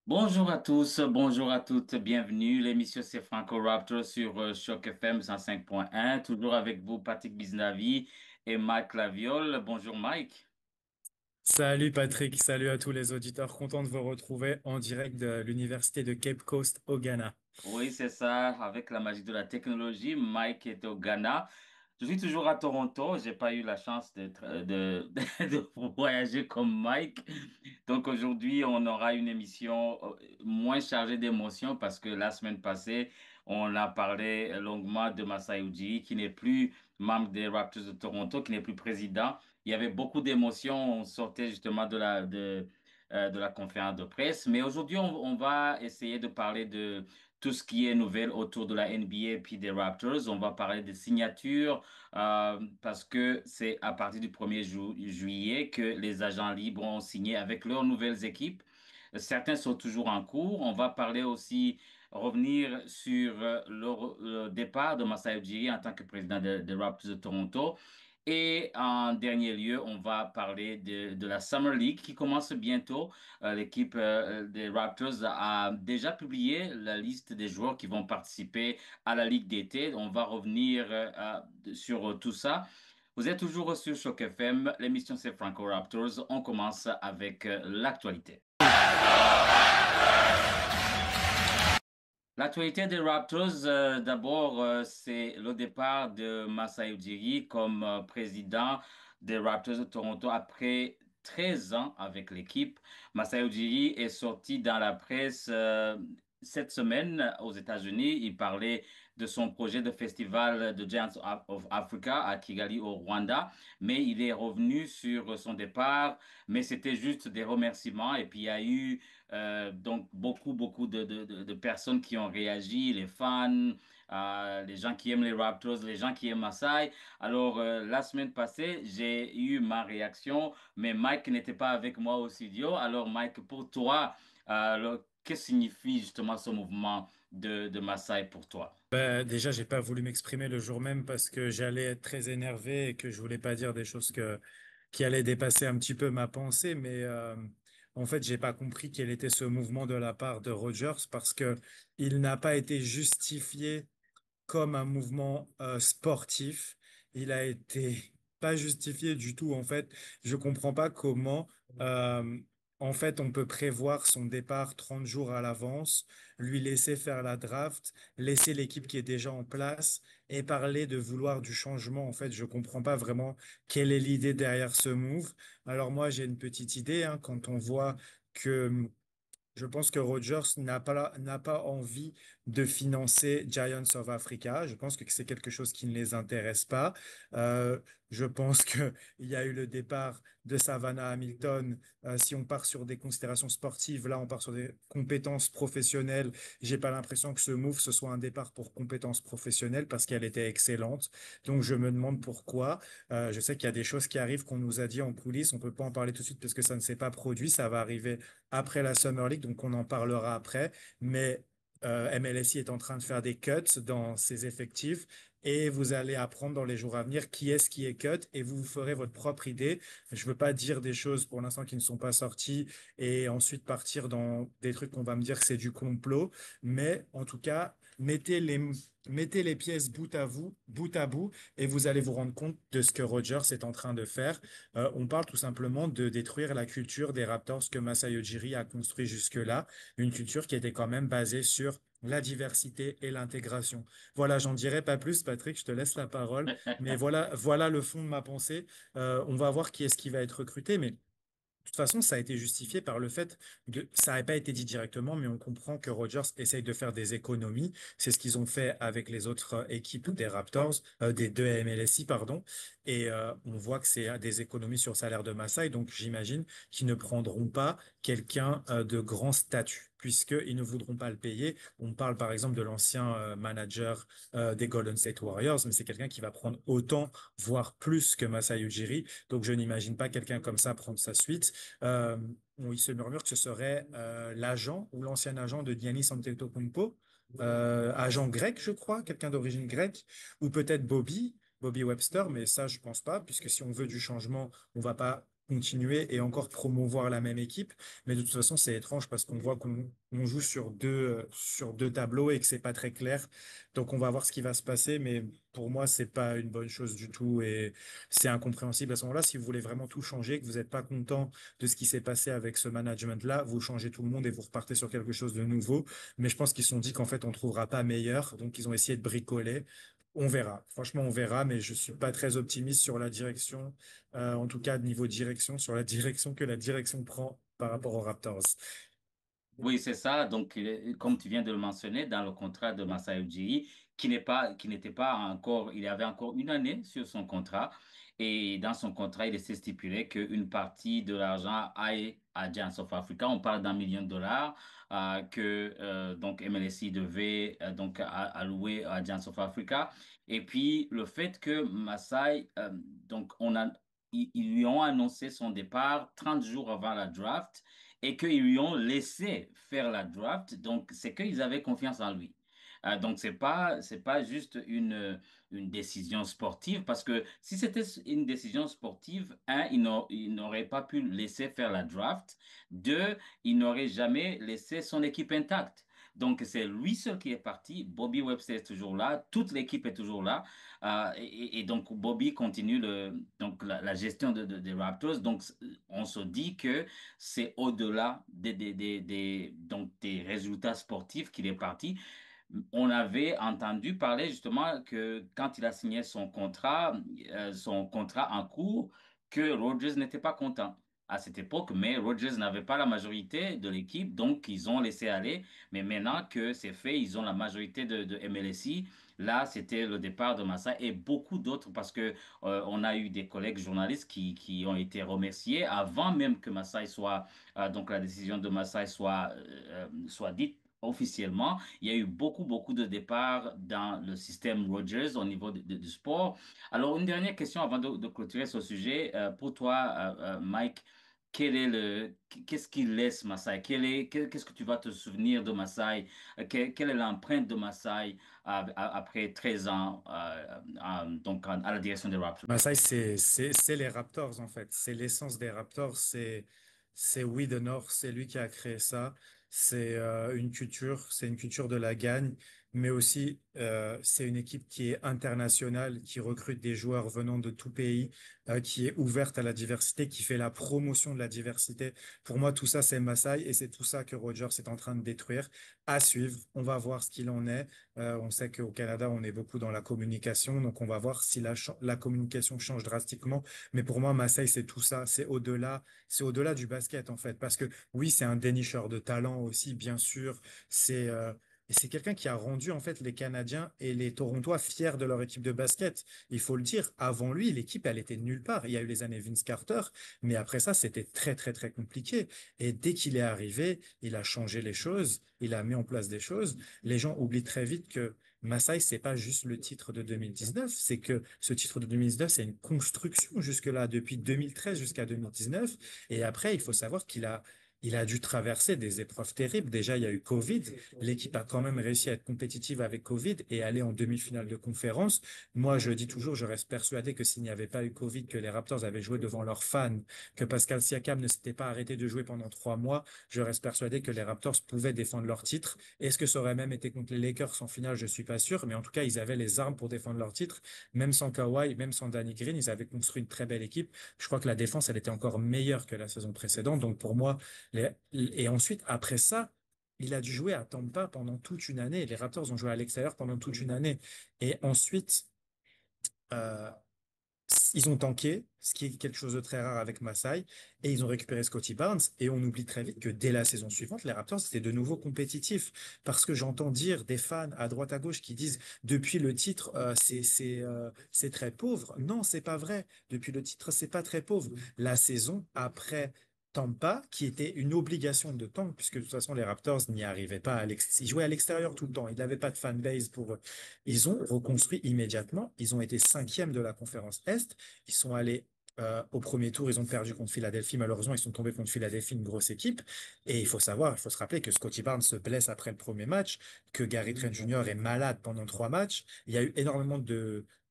Bonjour à tous, bonjour à toutes, bienvenue. L'émission c'est Franco Raptor sur Choc FM 105.1. Toujours avec vous, Patrick Biznavi et Mike Laviole. Bonjour Mike. Salut Patrick, salut à tous les auditeurs, content de vous retrouver en direct de l'université de Cape Coast au Ghana. Oui, c'est ça, avec la magie de la technologie. Mike est au Ghana. Je suis toujours à Toronto. J'ai pas eu la chance de voyager comme Mike. Donc aujourd'hui, on aura une émission moins chargée d'émotions parce que la semaine passée, on a parlé longuement de Masai Ujiri, qui n'est plus membre des Raptors de Toronto, qui n'est plus président. Il y avait beaucoup d'émotions. On sortait justement de la conférence de presse. Mais aujourd'hui, on va essayer de parler de tout ce qui est nouvelle autour de la NBA puis des Raptors. On va parler des signatures parce que c'est à partir du 1er juillet que les agents libres ont signé avec leurs nouvelles équipes. Certains sont toujours en cours. On va parler aussi, revenir sur le départ de Masai Ujiri en tant que président des Raptors de Toronto. Et en dernier lieu, on va parler de la Summer League qui commence bientôt. L'équipe des Raptors a déjà publié la liste des joueurs qui vont participer à la Ligue d'été. On va revenir sur tout ça. Vous êtes toujours sur Choc FM. L'émission c'est Franco Raptors. On commence avec l'actualité. L'actualité des Raptors, d'abord, c'est le départ de Masai Ujiri comme président des Raptors de Toronto après 13 ans avec l'équipe. Masai Ujiri est sorti dans la presse cette semaine aux États-Unis. Il parlait de son projet de festival de Giants of Africa à Kigali au Rwanda, mais il est revenu sur son départ, mais c'était juste des remerciements et puis il y a eu donc, beaucoup de personnes qui ont réagi, les fans, les gens qui aiment les Raptors, les gens qui aiment Masai. Alors, la semaine passée, j'ai eu ma réaction, mais Mike n'était pas avec moi au studio. Alors, Mike, pour toi, que signifie justement ce mouvement de Masai pour toi? Déjà, j'ai pas voulu m'exprimer le jour même parce que j'allais être très énervé et que je voulais pas dire des choses qui allaient dépasser un petit peu ma pensée, mais en fait, j'ai pas compris quel était ce mouvement de la part de Rogers parce que il n'a pas été justifié comme un mouvement sportif. Il a été pas justifié du tout. En fait, je comprends pas comment, euh, en fait, on peut prévoir son départ 30 jours à l'avance, lui laisser faire la draft, laisser l'équipe qui est déjà en place et parler de vouloir du changement. En fait, je comprends pas vraiment quelle est l'idée derrière ce move. Alors moi, j'ai une petite idée, hein, quand on voit que je pense que Rogers n'a pas envie de financer Giants of Africa. Je pense que c'est quelque chose qui ne les intéresse pas. Euh, je pense que il y a eu le départ de Savannah Hamilton. Si on part sur des considérations sportives, là, on part sur des compétences professionnelles. J'ai pas l'impression que ce move, ce soit un départ pour compétences professionnelles parce qu'elle était excellente. Donc, je me demande pourquoi. Je sais qu'il y a des choses qui arrivent qu'on nous a dit en coulisses. On peut pas en parler tout de suite parce que ça ne s'est pas produit. Ça va arriver après la Summer League, donc on en parlera après. Mais MLSI est en train de faire des cuts dans ses effectifs et vous allez apprendre dans les jours à venir qui est cut et vous vous ferez votre propre idée. Je veux pas dire des choses pour l'instant qui ne sont pas sorties et ensuite partir dans des trucs qu'on va me dire que c'est du complot. Mais en tout cas, mettez les pièces bout à bout, et vous allez vous rendre compte de ce que Rogers est en train de faire. On parle tout simplement de détruire la culture des Raptors que Masai Ujiri a construit jusque-là, une culture qui était quand même basée sur la diversité et l'intégration. Voilà, j'en dirai pas plus, Patrick, je te laisse la parole, mais voilà le fond de ma pensée. On va voir qui est-ce qui va être recruté, mais de toute façon, ça a été justifié par le fait que ça n'avait pas été dit directement, mais on comprend que Rodgers essaye de faire des économies. C'est ce qu'ils ont fait avec les autres équipes des Raptors, des deux MLSI, pardon. Et on voit que c'est des économies sur le salaire de Masai. Donc j'imagine qu'ils ne prendront pas quelqu'un de grand statut, puisqu'ils ne voudront pas le payer. On parle par exemple de l'ancien manager des Golden State Warriors, mais c'est quelqu'un qui va prendre autant, voire plus que Masai Ujiri. Donc je n'imagine pas quelqu'un comme ça prendre sa suite. Euh, il se murmure que ce serait l'agent ou l'ancien agent de Giannis Antetokounmpo, agent grec, je crois, quelqu'un d'origine grecque, ou peut-être Bobby Webster, mais ça, je pense pas, puisque si on veut du changement, on va pas continuer et encore promouvoir la même équipe. Mais de toute façon, c'est étrange parce qu'on voit qu'on joue sur deux tableaux et que c'est pas très clair. Donc, on va voir ce qui va se passer. Mais pour moi, c'est pas une bonne chose du tout et c'est incompréhensible à ce moment-là. Si vous voulez vraiment tout changer, que vous n'êtes pas content de ce qui s'est passé avec ce management-là, vous changez tout le monde et vous repartez sur quelque chose de nouveau. Mais je pense qu'ils se sont dit qu'en fait, on trouvera pas meilleur. Donc, ils ont essayé de bricoler. On verra. Franchement, on verra, mais je suis pas très optimiste sur la direction, en tout cas niveau direction, sur la direction que la direction prend par rapport aux Raptors. Oui, c'est ça. Donc, comme tu viens de le mentionner, dans le contrat de Masai Ujiri, qui n'était pas encore, il avait encore une année sur son contrat. Et dans son contrat, il était stipulé qu'une partie de l'argent aille à Giants of Africa. On parle d'1 million de dollars que donc MLSI devait allouer à Giants of Africa. Et puis, le fait que Masai, donc, ils lui ont annoncé son départ 30 jours avant la draft et qu'ils lui ont laissé faire la draft. Donc, c'est qu'ils avaient confiance en lui. Donc, c'est pas juste une décision sportive, parce que si c'était une décision sportive, un, il n'aurait pas pu laisser faire la draft. Deux, il n'aurait jamais laissé son équipe intacte. Donc, c'est lui seul qui est parti. Bobby Webster est toujours là. Toute l'équipe est toujours là. Et donc, Bobby continue donc, la gestion des Raptors. Donc, on se dit que c'est au-delà donc des résultats sportifs qu'il est parti. On avait entendu parler justement que quand il a signé son contrat en cours, que Rodgers n'était pas content à cette époque, mais Rodgers n'avait pas la majorité de l'équipe, donc ils ont laissé aller. Mais maintenant que c'est fait, ils ont la majorité de MLSI. Là, c'était le départ de Massa et beaucoup d'autres, parce que on a eu des collègues journalistes qui ont été remerciés avant même que Masai soit donc la décision de Masai soit dite officiellement. Il y a eu beaucoup de départs dans le système Rogers au niveau du sport. Alors, une dernière question avant de clôturer ce sujet. Pour toi, Mike, qu'est-ce qu'il laisse Masai? Qu'est-ce que tu vas te souvenir de Masai? Quelle est l'empreinte de Masai après 13 ans donc à la direction des Raptors? Bah, ça, c'est les Raptors, en fait. C'est l'essence des Raptors. C'est oui de North. C'est lui qui a créé ça. C'est une culture de la gagne, mais aussi, c'est une équipe qui est internationale, qui recrute des joueurs venant de tout pays, qui est ouverte à la diversité, qui fait la promotion de la diversité. Pour moi, tout ça, c'est Masai et c'est tout ça que Rogers est en train de détruire. À suivre. On va voir ce qu'il en est. On sait qu'au Canada, on est beaucoup dans la communication, donc on va voir si la communication change drastiquement. Mais pour moi, Marseille, c'est tout ça, c'est au-delà du basket en fait, parce que oui, c'est un dénicheur de talent aussi, bien sûr. Et c'est quelqu'un qui a rendu en fait les Canadiens et les Torontois fiers de leur équipe de basket. Il faut le dire. Avant lui, l'équipe, elle était nulle part. Il y a eu les années Vince Carter, mais après ça, c'était très compliqué. Et dès qu'il est arrivé, il a changé les choses, il a mis en place des choses. Les gens oublient très vite que Masai, c'est pas juste le titre de 2019, c'est que ce titre de 2019, c'est une construction jusque-là, depuis 2013 jusqu'à 2019. Et après, il faut savoir il a dû traverser des épreuves terribles. Déjà, il y a eu Covid. L'équipe a quand même réussi à être compétitive avec Covid et aller en demi-finale de conférence. Moi, je dis toujours, je reste persuadé que s'il n'y avait pas eu Covid, que les Raptors avaient joué devant leurs fans, que Pascal Siakam ne s'était pas arrêté de jouer pendant 3 mois, je reste persuadé que les Raptors pouvaient défendre leur titre. Est-ce que ça aurait même été contre les Lakers en finale? Je suis pas sûr, mais en tout cas, ils avaient les armes pour défendre leur titre. Même sans Kawhi, même sans Danny Green, ils avaient construit une très belle équipe. Je crois que la défense, elle était encore meilleure que la saison précédente. Donc pour moi, et ensuite, après ça, il a dû jouer à Tampa pendant toute une année. Les Raptors ont joué à l'extérieur pendant toute une année. Et ensuite, euh, ils ont tanké, ce qui est quelque chose de très rare avec Masai, et ils ont récupéré Scotty Barnes. Et on oublie très vite que dès la saison suivante, les Raptors étaient de nouveau compétitifs. Parce que j'entends dire des fans à droite à gauche qui disent depuis le titre, c'est très pauvre. Non, c'est pas vrai. Depuis le titre, c'est pas très pauvre. La saison après Tampa, qui était une obligation de tank, puisque de toute façon les Raptors n'y arrivaient pas ils jouaient à l'extérieur tout le temps. Ils n'avaient pas de fanbase pour eux. Ils ont reconstruit immédiatement. Ils ont été cinquième de la conférence Est. Ils sont allés au premier tour, ils ont perdu contre Philadelphie. Malheureusement, ils sont tombés contre Philadelphie, une grosse équipe. Et il faut se rappeler que Scottie Barnes se blesse après le premier match, que Gary Trent Jr. est malade pendant 3 matchs. Il y a eu énormément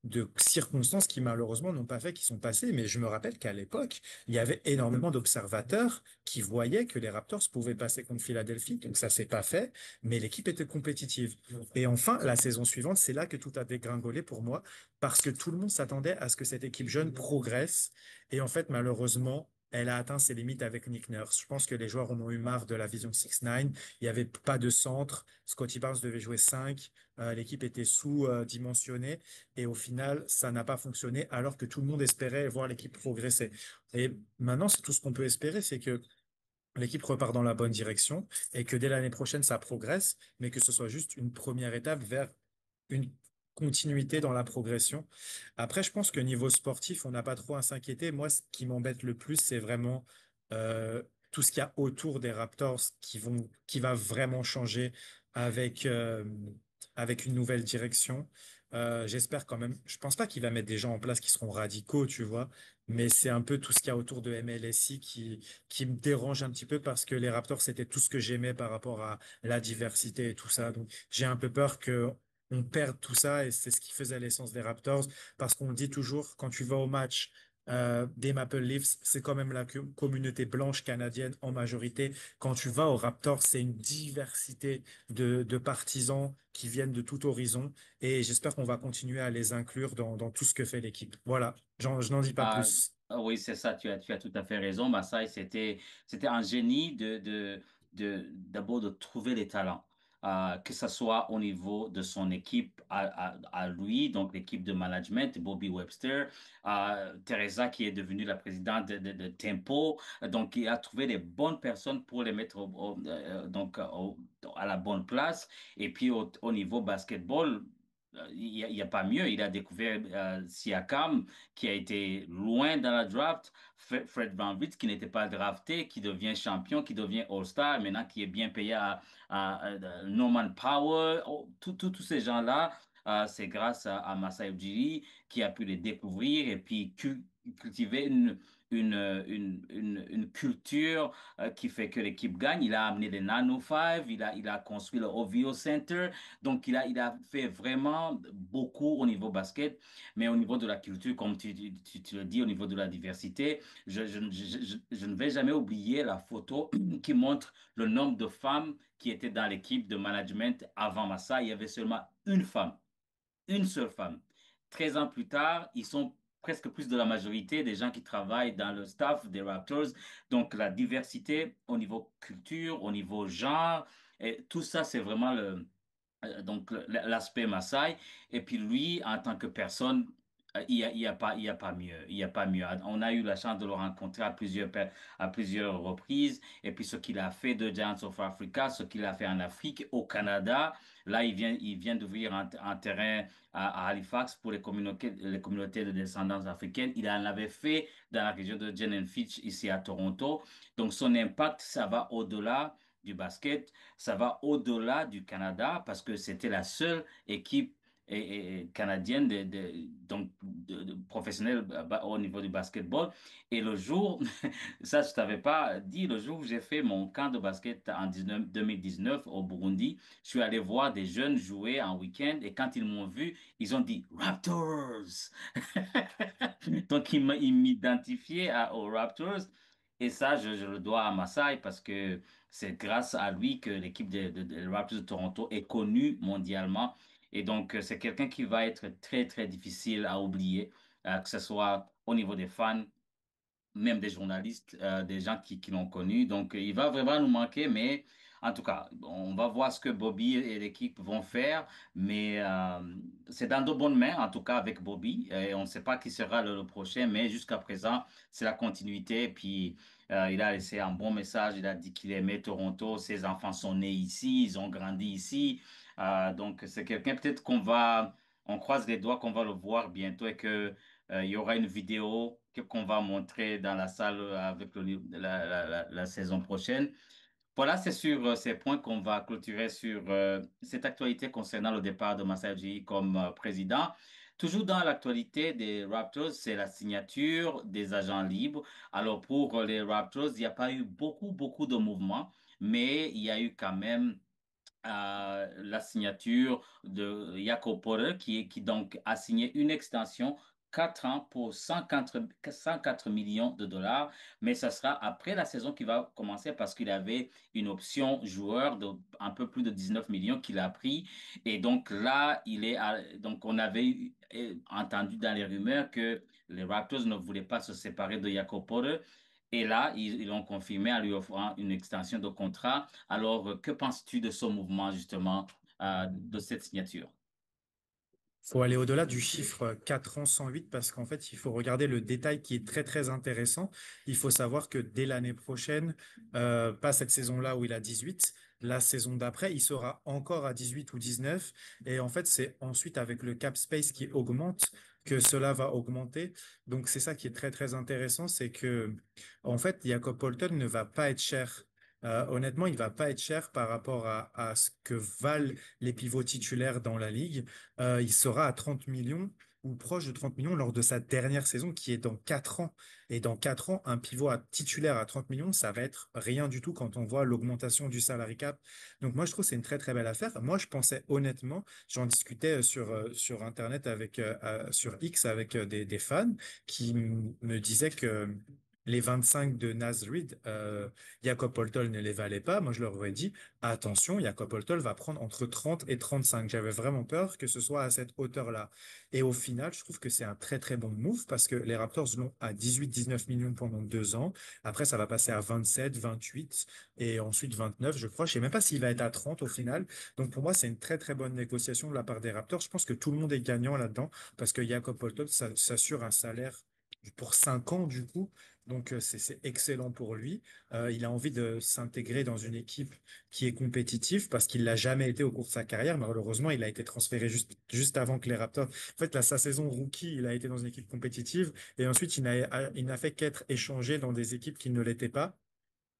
de circonstances qui malheureusement n'ont pas fait, qui sont passées. Mais je me rappelle qu'à l'époque, il y avait énormément d'observateurs qui voyaient que les Raptors pouvaient passer contre Philadelphie. Donc ça s'est pas fait, mais l'équipe était compétitive. Et enfin, la saison suivante, c'est là que tout a dégringolé pour moi, parce que tout le monde s'attendait à ce que cette équipe jeune progresse. Et en fait, malheureusement, elle a atteint ses limites avec Nick Nurse. Je pense que les joueurs en ont eu marre de la vision 6-9. Il n'y avait pas de centre. Scottie Barnes devait jouer 5. L'équipe était sous-dimensionnée. Et au final, ça n'a pas fonctionné alors que tout le monde espérait voir l'équipe progresser. Et maintenant, c'est tout ce qu'on peut espérer, c'est que l'équipe repart dans la bonne direction et que dès l'année prochaine, ça progresse, mais que ce soit juste une première étape vers une continuité dans la progression. Après, je pense que niveau sportif, on n'a pas trop à s'inquiéter. Moi, ce qui m'embête le plus, c'est vraiment tout ce qu'il y a autour des Raptors qui va vraiment changer avec, avec une nouvelle direction. J'espère quand même. Je pense pas qu'il va mettre des gens en place qui seront radicaux, tu vois, mais c'est un peu tout ce qu'il y a autour de MLSI qui me dérange un petit peu parce que les Raptors, c'était tout ce que j'aimais par rapport à la diversité et tout ça. Donc, j'ai un peu peur que on perd tout ça et c'est ce qui faisait l'essence des Raptors parce qu'on le dit toujours, quand tu vas au match des Maple Leafs, c'est quand même la communauté blanche canadienne en majorité. Quand tu vas aux Raptors, c'est une diversité de partisans qui viennent de tout horizon et j'espère qu'on va continuer à les inclure dans tout ce que fait l'équipe. Voilà, je n'en dis pas Ah, plus. oui, c'est ça, tu as tout à fait raison. Masai, c'était un génie d'abord de trouver les talents, que ce soit au niveau de son équipe à lui, donc l'équipe de management, Bobby Webster, Teresa qui est devenue la présidente de Tempo. Donc, il a trouvé les bonnes personnes pour les mettre à la bonne place. Et puis, au niveau basketball, il y a pas mieux. Il a découvert Siakam qui a été loin dans la draft, Fred VanVleet qui n'était pas drafté, qui devient champion, qui devient All-Star, maintenant qui est bien payé à Norman Powell, tous ces gens-là, c'est grâce à Masai Ujiri qui a pu les découvrir et puis cultiver une culture qui fait que l'équipe gagne. Il a amené les Nano 5, il a construit le OVO Center, donc il a fait vraiment beaucoup au niveau basket. Mais au niveau de la culture, comme tu le dis, au niveau de la diversité, je ne vais jamais oublier la photo qui montre le nombre de femmes qui étaient dans l'équipe de management avant Massa. Il y avait seulement une femme, une seule femme. 13 ans plus tard, ils sont presque plus de la majorité des gens qui travaillent dans le staff des Raptors. Donc la diversité au niveau culture, au niveau genre, et tout ça, c'est vraiment donc l'aspect Maasai. Et puis lui, en tant que personne, il y a pas mieux. Il y a pas mieux. On a eu la chance de le rencontrer à plusieurs reprises. Et puis ce qu'il a fait de Giants of Africa, ce qu'il a fait en Afrique, au Canada. Là, il vient d'ouvrir un terrain à Halifax pour les communautés de descendance africaine. Il en avait fait dans la région de Jen Fitch, ici à Toronto. Donc son impact, ça va au-delà du basket. Ça va au-delà du Canada parce que c'était la seule équipe canadienne professionnelle au niveau du basketball. Et le jour, ça je t'avais pas dit, le jour où j'ai fait mon camp de basket en 2019 au Burundi, je suis allé voir des jeunes jouer en week-end et quand ils m'ont vu, ils ont dit Raptors. Donc ils m'identifiaient aux Raptors. Et ça, je le dois à Masai parce que c'est grâce à lui que l'équipe des Raptors de Toronto est connue mondialement. Et donc, c'est quelqu'un qui va être très, très difficile à oublier, que ce soit au niveau des fans, même des journalistes, des gens qui l'ont connu. Donc, il va vraiment nous manquer, mais en tout cas, on va voir ce que Bobby et l'équipe vont faire. Mais c'est dans de bonnes mains, en tout cas avec Bobby. Et on ne sait pas qui sera le prochain, mais jusqu'à présent, c'est la continuité. Puis, il a laissé un bon message. Il a dit qu'il aimait Toronto. Ses enfants sont nés ici, ils ont grandi ici. Donc, c'est quelqu'un peut-être on croise les doigts qu'on va le voir bientôt et que il y aura une vidéo qu'on va montrer dans la salle avec la saison prochaine. Voilà, c'est sur ces points qu'on va clôturer sur cette actualité concernant le départ de Masai Ujiri comme président. Toujours dans l'actualité des Raptors, c'est la signature des agents libres. Alors pour les Raptors, il n'y a pas eu beaucoup de mouvements, mais il y a eu quand même la signature de Jakob Poeltl qui donc a signé une extension 4 ans pour 104 millions de dollars, mais ce sera après la saison qui va commencer parce qu'il avait une option joueur de un peu plus de 19 millions qu'il a pris. Et donc là, donc on avait entendu dans les rumeurs que les Raptors ne voulaient pas se séparer de Jakob Poeltl. Et là, ils l'ont confirmé en lui offrant une extension de contrat. Alors, que penses-tu de ce mouvement, justement, de cette signature? Faut aller au-delà du chiffre 4 ans 108 parce qu'en fait, il faut regarder le détail qui est très très intéressant. Il faut savoir que dès l'année prochaine, pas cette saison-là où il a 18, la saison d'après, il sera encore à 18 ou 19. Et en fait, c'est ensuite avec le cap space qui augmente que cela va augmenter. Donc c'est ça qui est très très intéressant, c'est que en fait, Jakob Poeltl ne va pas être cher. Honnêtement, il va pas être cher par rapport à ce que valent les pivots titulaires dans la ligue. Il sera à 30 millions ou proche de 30 millions lors de sa dernière saison qui est dans 4 ans. Et dans 4 ans, un pivot titulaire à 30 millions, ça va être rien du tout quand on voit l'augmentation du salary cap. Donc moi, je trouve que c'est une très très belle affaire. Moi, je pensais honnêtement, j'en discutais sur Internet sur X avec des fans qui me disaient que les 25 de Naz Reid, Jakob Poeltl ne les valait pas. Moi, je leur aurais dit, attention, Jakob Poeltl va prendre entre 30 et 35. J'avais vraiment peur que ce soit à cette hauteur-là. Et au final, je trouve que c'est un très très bon move parce que les Raptors l'ont à 18-19 millions pendant 2 ans. Après, ça va passer à 27, 28 et ensuite 29, je crois. Je sais même pas s'il va être à 30 au final. Donc pour moi, c'est une très très bonne négociation de la part des Raptors. Je pense que tout le monde est gagnant là-dedans parce que Jakob Poeltl s'assure un salaire pour 5 ans du coup. Donc c'est excellent pour lui. Il a envie de s'intégrer dans une équipe qui est compétitif parce qu'il l'a jamais été au cours de sa carrière. Malheureusement, il a été transféré juste avant que les Raptors. En fait, là, sa saison rookie, il a été dans une équipe compétitive et ensuite il n'a fait qu'être échangé dans des équipes qui ne l'étaient pas.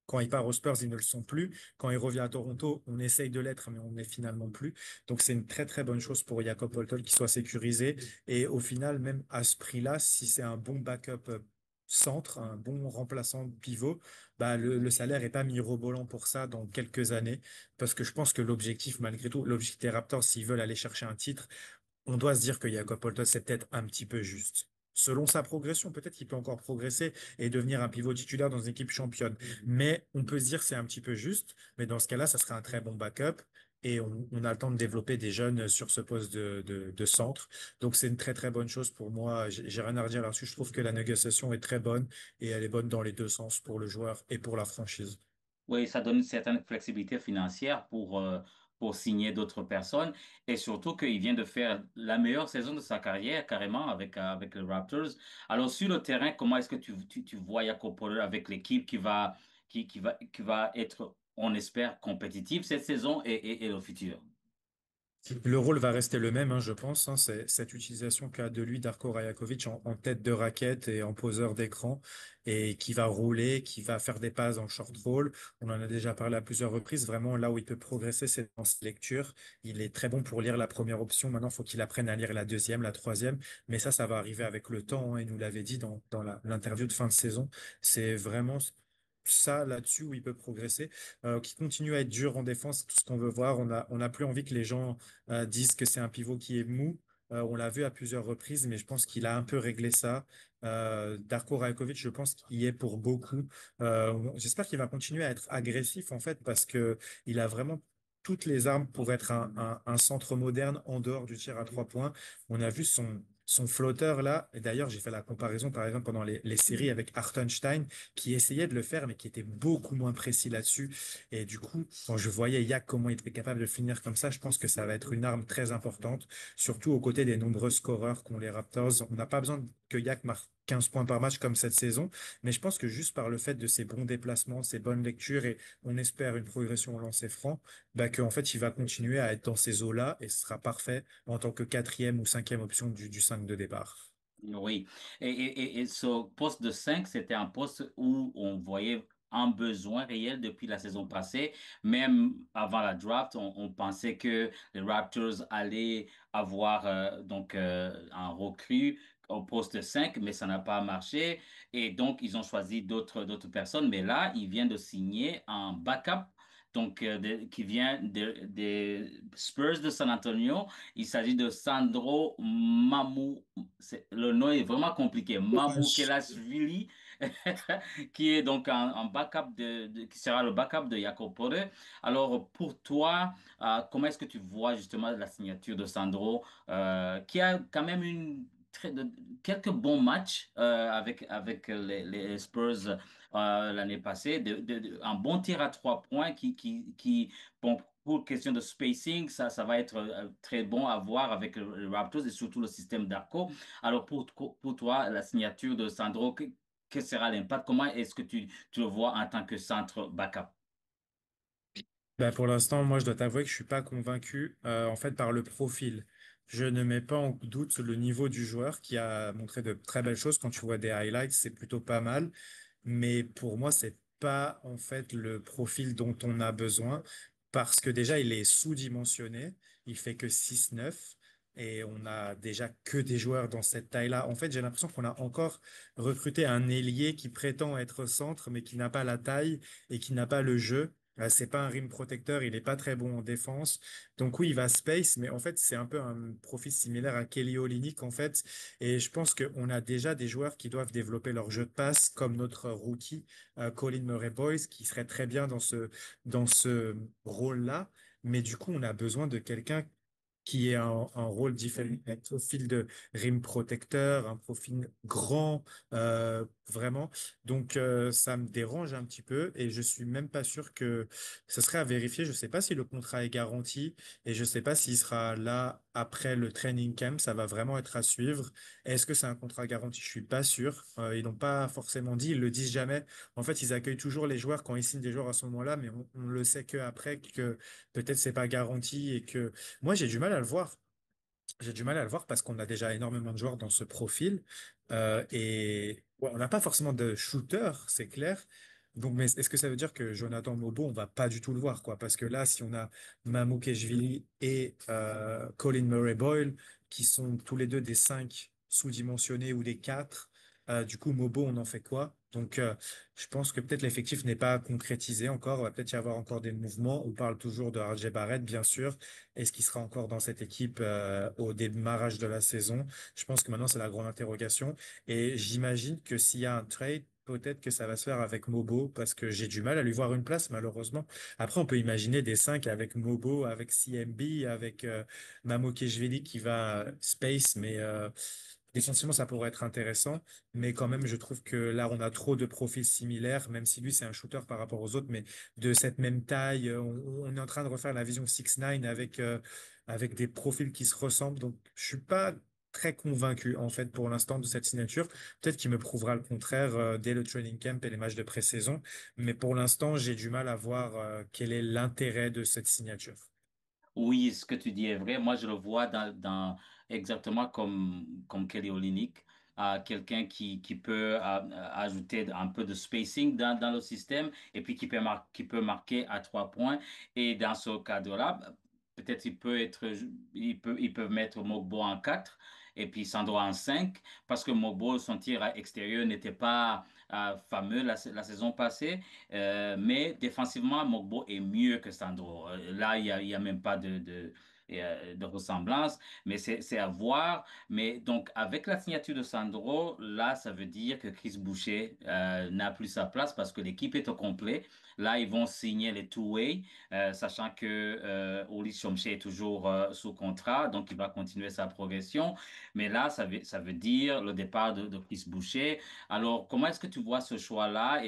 Quand il part aux Spurs, ils ne le sont plus. Quand il revient à Toronto, on essaye de l'être, mais on n'est finalement plus. Donc c'est une très très bonne chose pour Jakob Poeltl qu'il soit sécurisé. Et au final, même à ce prix-là, si c'est un bon backup centre, un bon remplaçant pivot, bah le salaire est pas mirobolant pour ça dans quelques années. Parce que je pense que l'objectif, malgré tout, l'objectif des Raptors, s'ils veulent aller chercher un titre, on doit se dire que Jakob Poeltl, c'est peut-être un petit peu juste. Selon sa progression, peut-être qu'il peut encore progresser et devenir un pivot titulaire dans une équipe championne. Mais on peut se dire que c'est un petit peu juste. Mais dans ce cas-là, ça serait un très bon backup. Et on a le temps de développer des jeunes sur ce poste de centre. Donc c'est une très très bonne chose pour moi. J'ai rien à redire là-dessus. Je trouve que la négociation est très bonne et elle est bonne dans les deux sens pour le joueur et pour la franchise. Oui, ça donne une certaine flexibilité financière pour signer d'autres personnes et surtout qu'il vient de faire la meilleure saison de sa carrière carrément avec les Raptors. Alors sur le terrain, comment est-ce que tu vois Jakob Poeltl avec l'équipe qui va être, on espère, compétitive cette saison et le futur? Le rôle va rester le même, hein, je pense. Hein, c'est cette utilisation qu'a de lui Darko Rajakovic en tête de raquette et en poseur d'écran et qui va rouler, qui va faire des passes en short roll. On en a déjà parlé à plusieurs reprises. Vraiment, là où il peut progresser, c'est dans sa lecture. Il est très bon pour lire la première option. Maintenant, il faut qu'il apprenne à lire la deuxième, la troisième. Mais ça va arriver avec le temps. Hein, il nous l'avait dit dans l'interview de fin de saison. C'est vraiment ça là-dessus où il peut progresser, qui continue à être dur en défense, c'est tout ce qu'on veut voir. On a plus envie que les gens disent que c'est un pivot qui est mou. On l'a vu à plusieurs reprises, mais je pense qu'il a un peu réglé ça. Darko Rajakovic, je pense qu'il y est pour beaucoup. J'espère qu'il va continuer à être agressif en fait, parce que il a vraiment toutes les armes pour être un centre moderne en dehors du tir à 3 points. On a vu son flotteur là, et d'ailleurs j'ai fait la comparaison par exemple pendant les séries avec Hartenstein qui essayait de le faire mais qui était beaucoup moins précis là-dessus. Et du coup, quand je voyais Yak comment il était capable de finir comme ça, je pense que ça va être une arme très importante, surtout aux côtés des nombreux scoreurs qu'ont les Raptors. On n'a pas besoin que Yak marque 15 points par match comme cette saison, mais je pense que juste par le fait de ses bons déplacements, ses bonnes lectures et on espère une progression au lancer franc, bah qu'en fait il va continuer à être dans ces eaux-là et ce sera parfait en tant que quatrième ou cinquième option du 5 de départ. Oui, et ce poste de 5 c'était un poste où on voyait un besoin réel depuis la saison passée. Même avant la draft, on pensait que les Raptors allaient avoir un recrue au poste 5 mais ça n'a pas marché. Et donc, ils ont choisi d'autres personnes. Mais là, ils viennent de signer un backup donc qui vient des Spurs de San Antonio. Il s'agit de Sandro Mamou. Le nom est vraiment compliqué. Mamou Dommage. Kelashvili, qui est donc en backup qui sera le backup de Jakob Poeltl. Alors, pour toi, comment est-ce que tu vois justement la signature de Sandro, qui a quand même quelques bons matchs avec les Spurs l'année passée, un bon tir à 3 points bon, pour question de spacing, ça va être très bon à voir avec le Raptors et surtout le système d'Arco. Alors pour toi, la signature de Sandro, que sera l'impact? Comment est-ce que tu le vois en tant que centre backup? Bah, pour l'instant, moi, je dois t'avouer que je suis pas convaincu, en fait, par le profil. Je ne mets pas en doute le niveau du joueur qui a montré de très belles choses. Quand tu vois des highlights, c'est plutôt pas mal. Mais pour moi, c'est pas, en fait, le profil dont on a besoin parce que déjà, il est sous-dimensionné. Il fait que 6-9 et on a déjà que des joueurs dans cette taille-là. En fait, j'ai l'impression qu'on a encore recruté un ailier qui prétend être centre, mais qui n'a pas la taille et qui n'a pas le jeu. C'est pas un rim protecteur, il est pas très bon en défense. Donc oui, il va space, mais en fait, c'est un peu un profil similaire à Kelly Olynyk, en fait. Et je pense qu'on a déjà des joueurs qui doivent développer leur jeu de passe, comme notre rookie, Colin Murray-Boyce, qui serait très bien dans ce rôle-là. Mais du coup, on a besoin de quelqu'un qui est un rôle différent, un profil de rim protecteur, un profil grand, vraiment. Donc ça me dérange un petit peu et je suis même pas sûr que ce serait à vérifier. Je sais pas si le contrat est garanti et je sais pas s'il sera là après le training camp. Ça va vraiment être à suivre. Est-ce que c'est un contrat garanti? Je suis pas sûr. Ils n'ont pas forcément dit, ils le disent jamais. En fait, ils accueillent toujours les joueurs quand ils signent des joueurs à ce moment-là, mais on le sait que après que peut-être c'est pas garanti et que moi, j'ai du mal à le voir. J'ai du mal à le voir parce qu'on a déjà énormément de joueurs dans ce profil. Et ouais, on n'a pas forcément de shooter, c'est clair. Donc, mais est-ce que ça veut dire que Jonathan Mobo, on va pas du tout le voir, quoi? Parce que là, si on a Mamou Keshvili et Colin Murray-Boyle, qui sont tous les deux des 5 sous-dimensionnés ou des 4, du coup, Mobo, on en fait quoi? Donc, je pense que peut-être l'effectif n'est pas concrétisé encore. Il va peut-être y avoir encore des mouvements. On parle toujours de RJ Barrett, bien sûr. Est-ce qu'il sera encore dans cette équipe au démarrage de la saison? Je pense que maintenant, c'est la grande interrogation. Et j'imagine que s'il y a un trade, peut-être que ça va se faire avec Mobo, parce que j'ai du mal à lui voir une place, malheureusement. Après, on peut imaginer des 5 avec Mobo, avec CMB, avec Mamo Kejveli qui va space, mais essentiellement, ça pourrait être intéressant. Mais quand même, je trouve que là, on a trop de profils similaires, même si lui, c'est un shooter par rapport aux autres, mais de cette même taille. On est en train de refaire la vision 6-9 avec des profils qui se ressemblent. Donc, je suis pas très convaincu, en fait, pour l'instant, de cette signature. Peut-être qu'il me prouvera le contraire, dès le training camp et les matchs de pré-saison. Mais pour l'instant, j'ai du mal à voir, quel est l'intérêt de cette signature. Oui, ce que tu dis est vrai. Moi, je le vois exactement comme Kelly Olynyk, quelqu'un qui peut ajouter un peu de spacing dans le système et puis qui peut marquer à 3 points. Et dans ce cadre-là, peut-être ils peuvent mettre Mogbo en 4 et puis Sandro en 5 parce que Mogbo, son tir à extérieur n'était pas fameux la saison passée. Mais défensivement, Mogbo est mieux que Sandro. Là, il y a même pas de ressemblance, mais c'est à voir. Mais donc, avec la signature de Sandro, là, ça veut dire que Chris Boucher n'a plus sa place parce que l'équipe est au complet. Là, ils vont signer les two-way, sachant que Ulysse Chomche est toujours sous contrat, donc il va continuer sa progression. Mais là, ça veut dire le départ de Chris Boucher. Alors, comment est-ce que tu vois ce choix-là?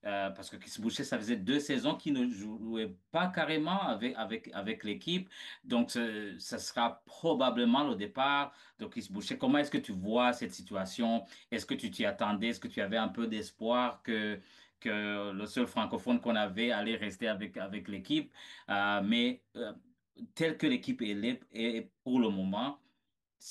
Parce que Chris Boucher, ça faisait 2 saisons qu'il ne jouait pas carrément avec l'équipe. Donc, ça sera probablement le départ de Chris Boucher. Comment est-ce que tu vois cette situation? Est-ce que tu t'y attendais? Est-ce que tu avais un peu d'espoir que le seul francophone qu'on avait allait rester avec l'équipe? Mais tel que l'équipe est pour le moment,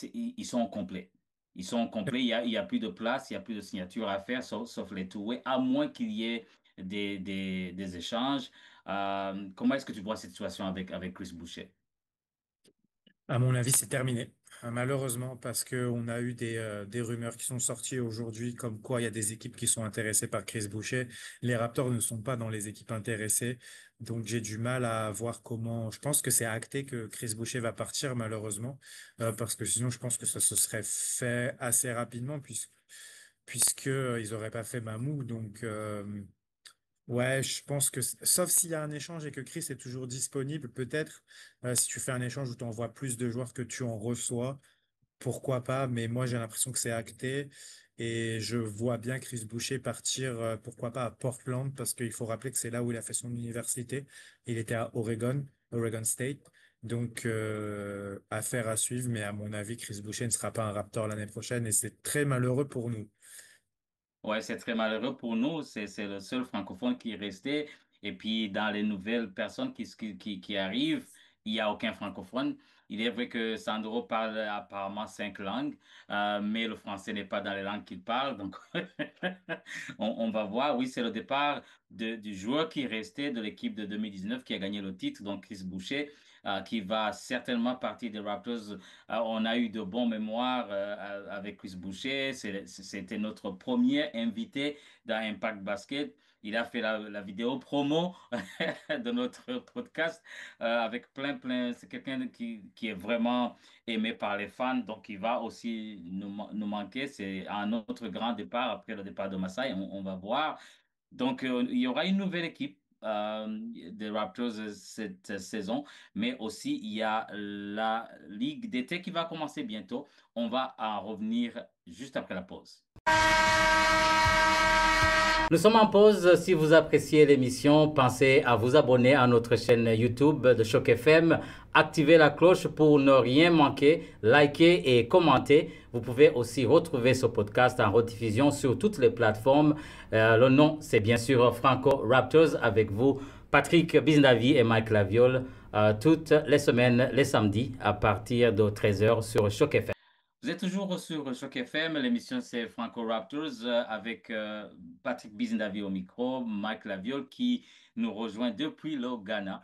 ils sont complets. Ils sont complets. Il y a plus de place, il y a plus de signatures à faire, sauf les two-way, à moins qu'il y ait des échanges. Comment est-ce que tu vois cette situation avec Chris Boucher? À mon avis, c'est terminé. Malheureusement, parce que on a eu des rumeurs qui sont sorties aujourd'hui, comme quoi il y a des équipes qui sont intéressées par Chris Boucher. Les Raptors ne sont pas dans les équipes intéressées, donc j'ai du mal à voir comment. Je pense que c'est acté que Chris Boucher va partir, malheureusement, parce que sinon, je pense que ça se serait fait assez rapidement, puisque ils auraient pas fait Mamou. Donc, ouais, je pense que, sauf s'il y a un échange et que Chris est toujours disponible, peut-être, si tu fais un échange où tu envoies plus de joueurs que tu en reçois, pourquoi pas, mais moi j'ai l'impression que c'est acté et je vois bien Chris Boucher partir, pourquoi pas à Portland, parce qu'il faut rappeler que c'est là où il a fait son université. Il était à Oregon, Oregon State. Donc, affaire à suivre, mais à mon avis, Chris Boucher ne sera pas un Raptor l'année prochaine et c'est très malheureux pour nous. Ouais, c'est très malheureux pour nous. C'est le seul francophone qui est resté. Et puis, dans les nouvelles personnes qui arrivent, il n'y a aucun francophone. Il est vrai que Sandro parle apparemment 5 langues, mais le français n'est pas dans les langues qu'il parle. Donc, on va voir. Oui, c'est le départ du joueur qui est resté de l'équipe de 2019 qui a gagné le titre, donc Chris Boucher, qui va certainement partir des Raptors. On a eu de bons mémoires avec Chris Boucher. C'était notre premier invité dans Impact Basket. Il a fait la vidéo promo de notre podcast avec plein. C'est quelqu'un qui est vraiment aimé par les fans. Donc, il va aussi nous manquer. C'est un autre grand départ après le départ de Masai. On va voir. Donc, il y aura une nouvelle équipe des Raptors cette saison, mais aussi il y a la Ligue d'été qui va commencer bientôt. On va en revenir juste après la pause. Nous sommes en pause. Si vous appréciez l'émission, pensez à vous abonner à notre chaîne YouTube de Choc FM. Activez la cloche pour ne rien manquer. Likez et commentez. Vous pouvez aussi retrouver ce podcast en rediffusion sur toutes les plateformes. Le nom, c'est bien sûr Franco Raptors avec vous, Patrick Biznavi et Mike Laviole, toutes les semaines, les samedis, à partir de 13h sur Choc FM. Vous êtes toujours sur Choc FM. L'émission, c'est Franco Raptors avec Patrick Bizindavi au micro, Mike Laviole qui nous rejoint depuis le Ghana,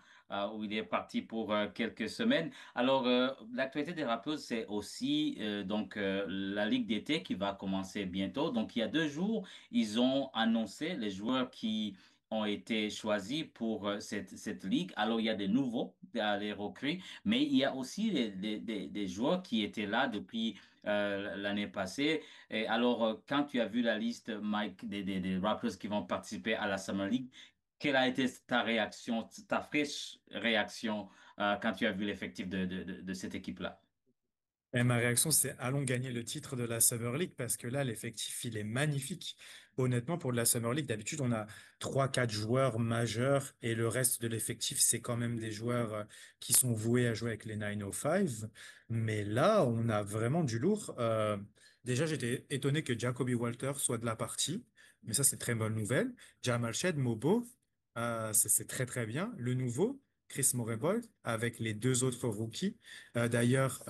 où il est parti pour quelques semaines. Alors, l'actualité des Raptors, c'est aussi la Ligue d'été qui va commencer bientôt. Donc, il y a 2 jours, ils ont annoncé les joueurs qui ont été choisis pour cette ligue. Alors, il y a des nouveaux, les recrues, mais il y a aussi des joueurs qui étaient là depuis l'année passée. Et alors, quand tu as vu la liste, Mike, des rappers qui vont participer à la Summer League, quelle a été ta réaction, ta fraîche réaction quand tu as vu l'effectif de cette équipe-là? Et ma réaction, c'est allons gagner le titre de la Summer League parce que là, l'effectif, il est magnifique. Honnêtement, pour de la Summer League, d'habitude, on a trois, quatre joueurs majeurs et le reste de l'effectif, c'est quand même des joueurs qui sont voués à jouer avec les 905. Mais là, on a vraiment du lourd. Déjà, j'étais étonné que Jacoby Walter soit de la partie, mais ça, c'est très bonne nouvelle. Jamal Shed, Mobo, c'est très très bien. Le nouveau, Chris Morebold, avec les deux autres rookies. D'ailleurs,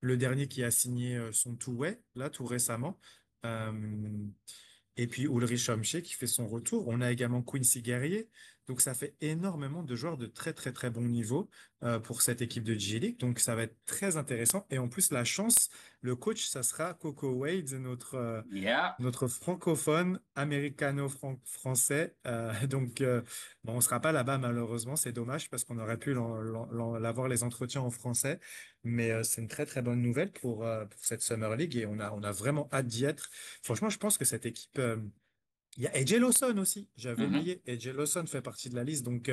le dernier qui a signé son two-way, là, tout récemment. Euh, et puis Ulrich Homsche qui fait son retour. On a également Quincy Guerrier. Donc ça fait énormément de joueurs de très très très bon niveau pour cette équipe de G-League. Donc ça va être très intéressant. Et en plus, la chance, le coach, ça sera Coco Wade, Yeah. notre francophone américano-français. Donc bon, on sera pas là-bas malheureusement. C'est dommage parce qu'on aurait pu l'avoir les entretiens en français. Mais c'est une très très bonne nouvelle pour cette Summer League et on a vraiment hâte d'y être. Franchement, je pense que cette équipe, il y a AJ Lawson aussi, j'avais Mhm. oublié. AJ Lawson fait partie de la liste, donc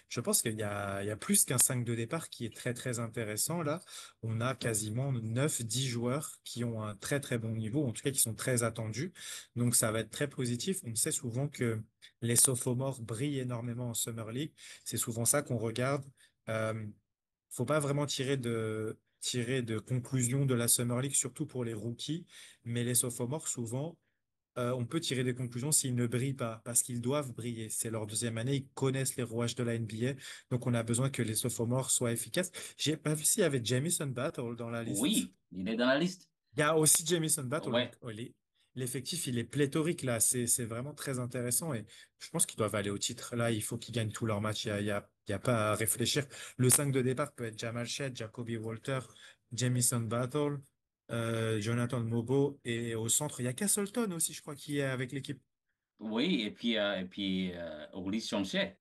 je pense qu'il y a plus qu'un 5 de départ qui est très très intéressant là. On a quasiment 9, 10 joueurs qui ont un très très bon niveau, en tout cas qui sont très attendus. Donc ça va être très positif. On sait souvent que les sophomores brillent énormément en Summer League. C'est souvent ça qu'on regarde. Euh, Faut pas vraiment tirer de conclusion de la Summer League, surtout pour les rookies, mais les sophomores souvent on peut tirer des conclusions s'ils ne brillent pas, parce qu'ils doivent briller. C'est leur deuxième année, ils connaissent les rouages de la NBA, donc on a besoin que les sophomores soient efficaces. J'ai pas vu s'il y avait Jamison Battle dans la liste. Oui, il est dans la liste. Il y a aussi Jamison Battle, donc Ouais. oh, l'effectif, il est pléthorique là. C'est vraiment très intéressant et je pense qu'ils doivent aller au titre. Là, il faut qu'ils gagnent tous leurs matchs. Il y a pas à réfléchir. Le 5 de départ peut être Jamal Shead, Jacoby Walter, Jamison Battle, Jonathan Mobo et au centre, il y a Castleton aussi, je crois, qui est avec l'équipe. Oui, Ulysse Chonché.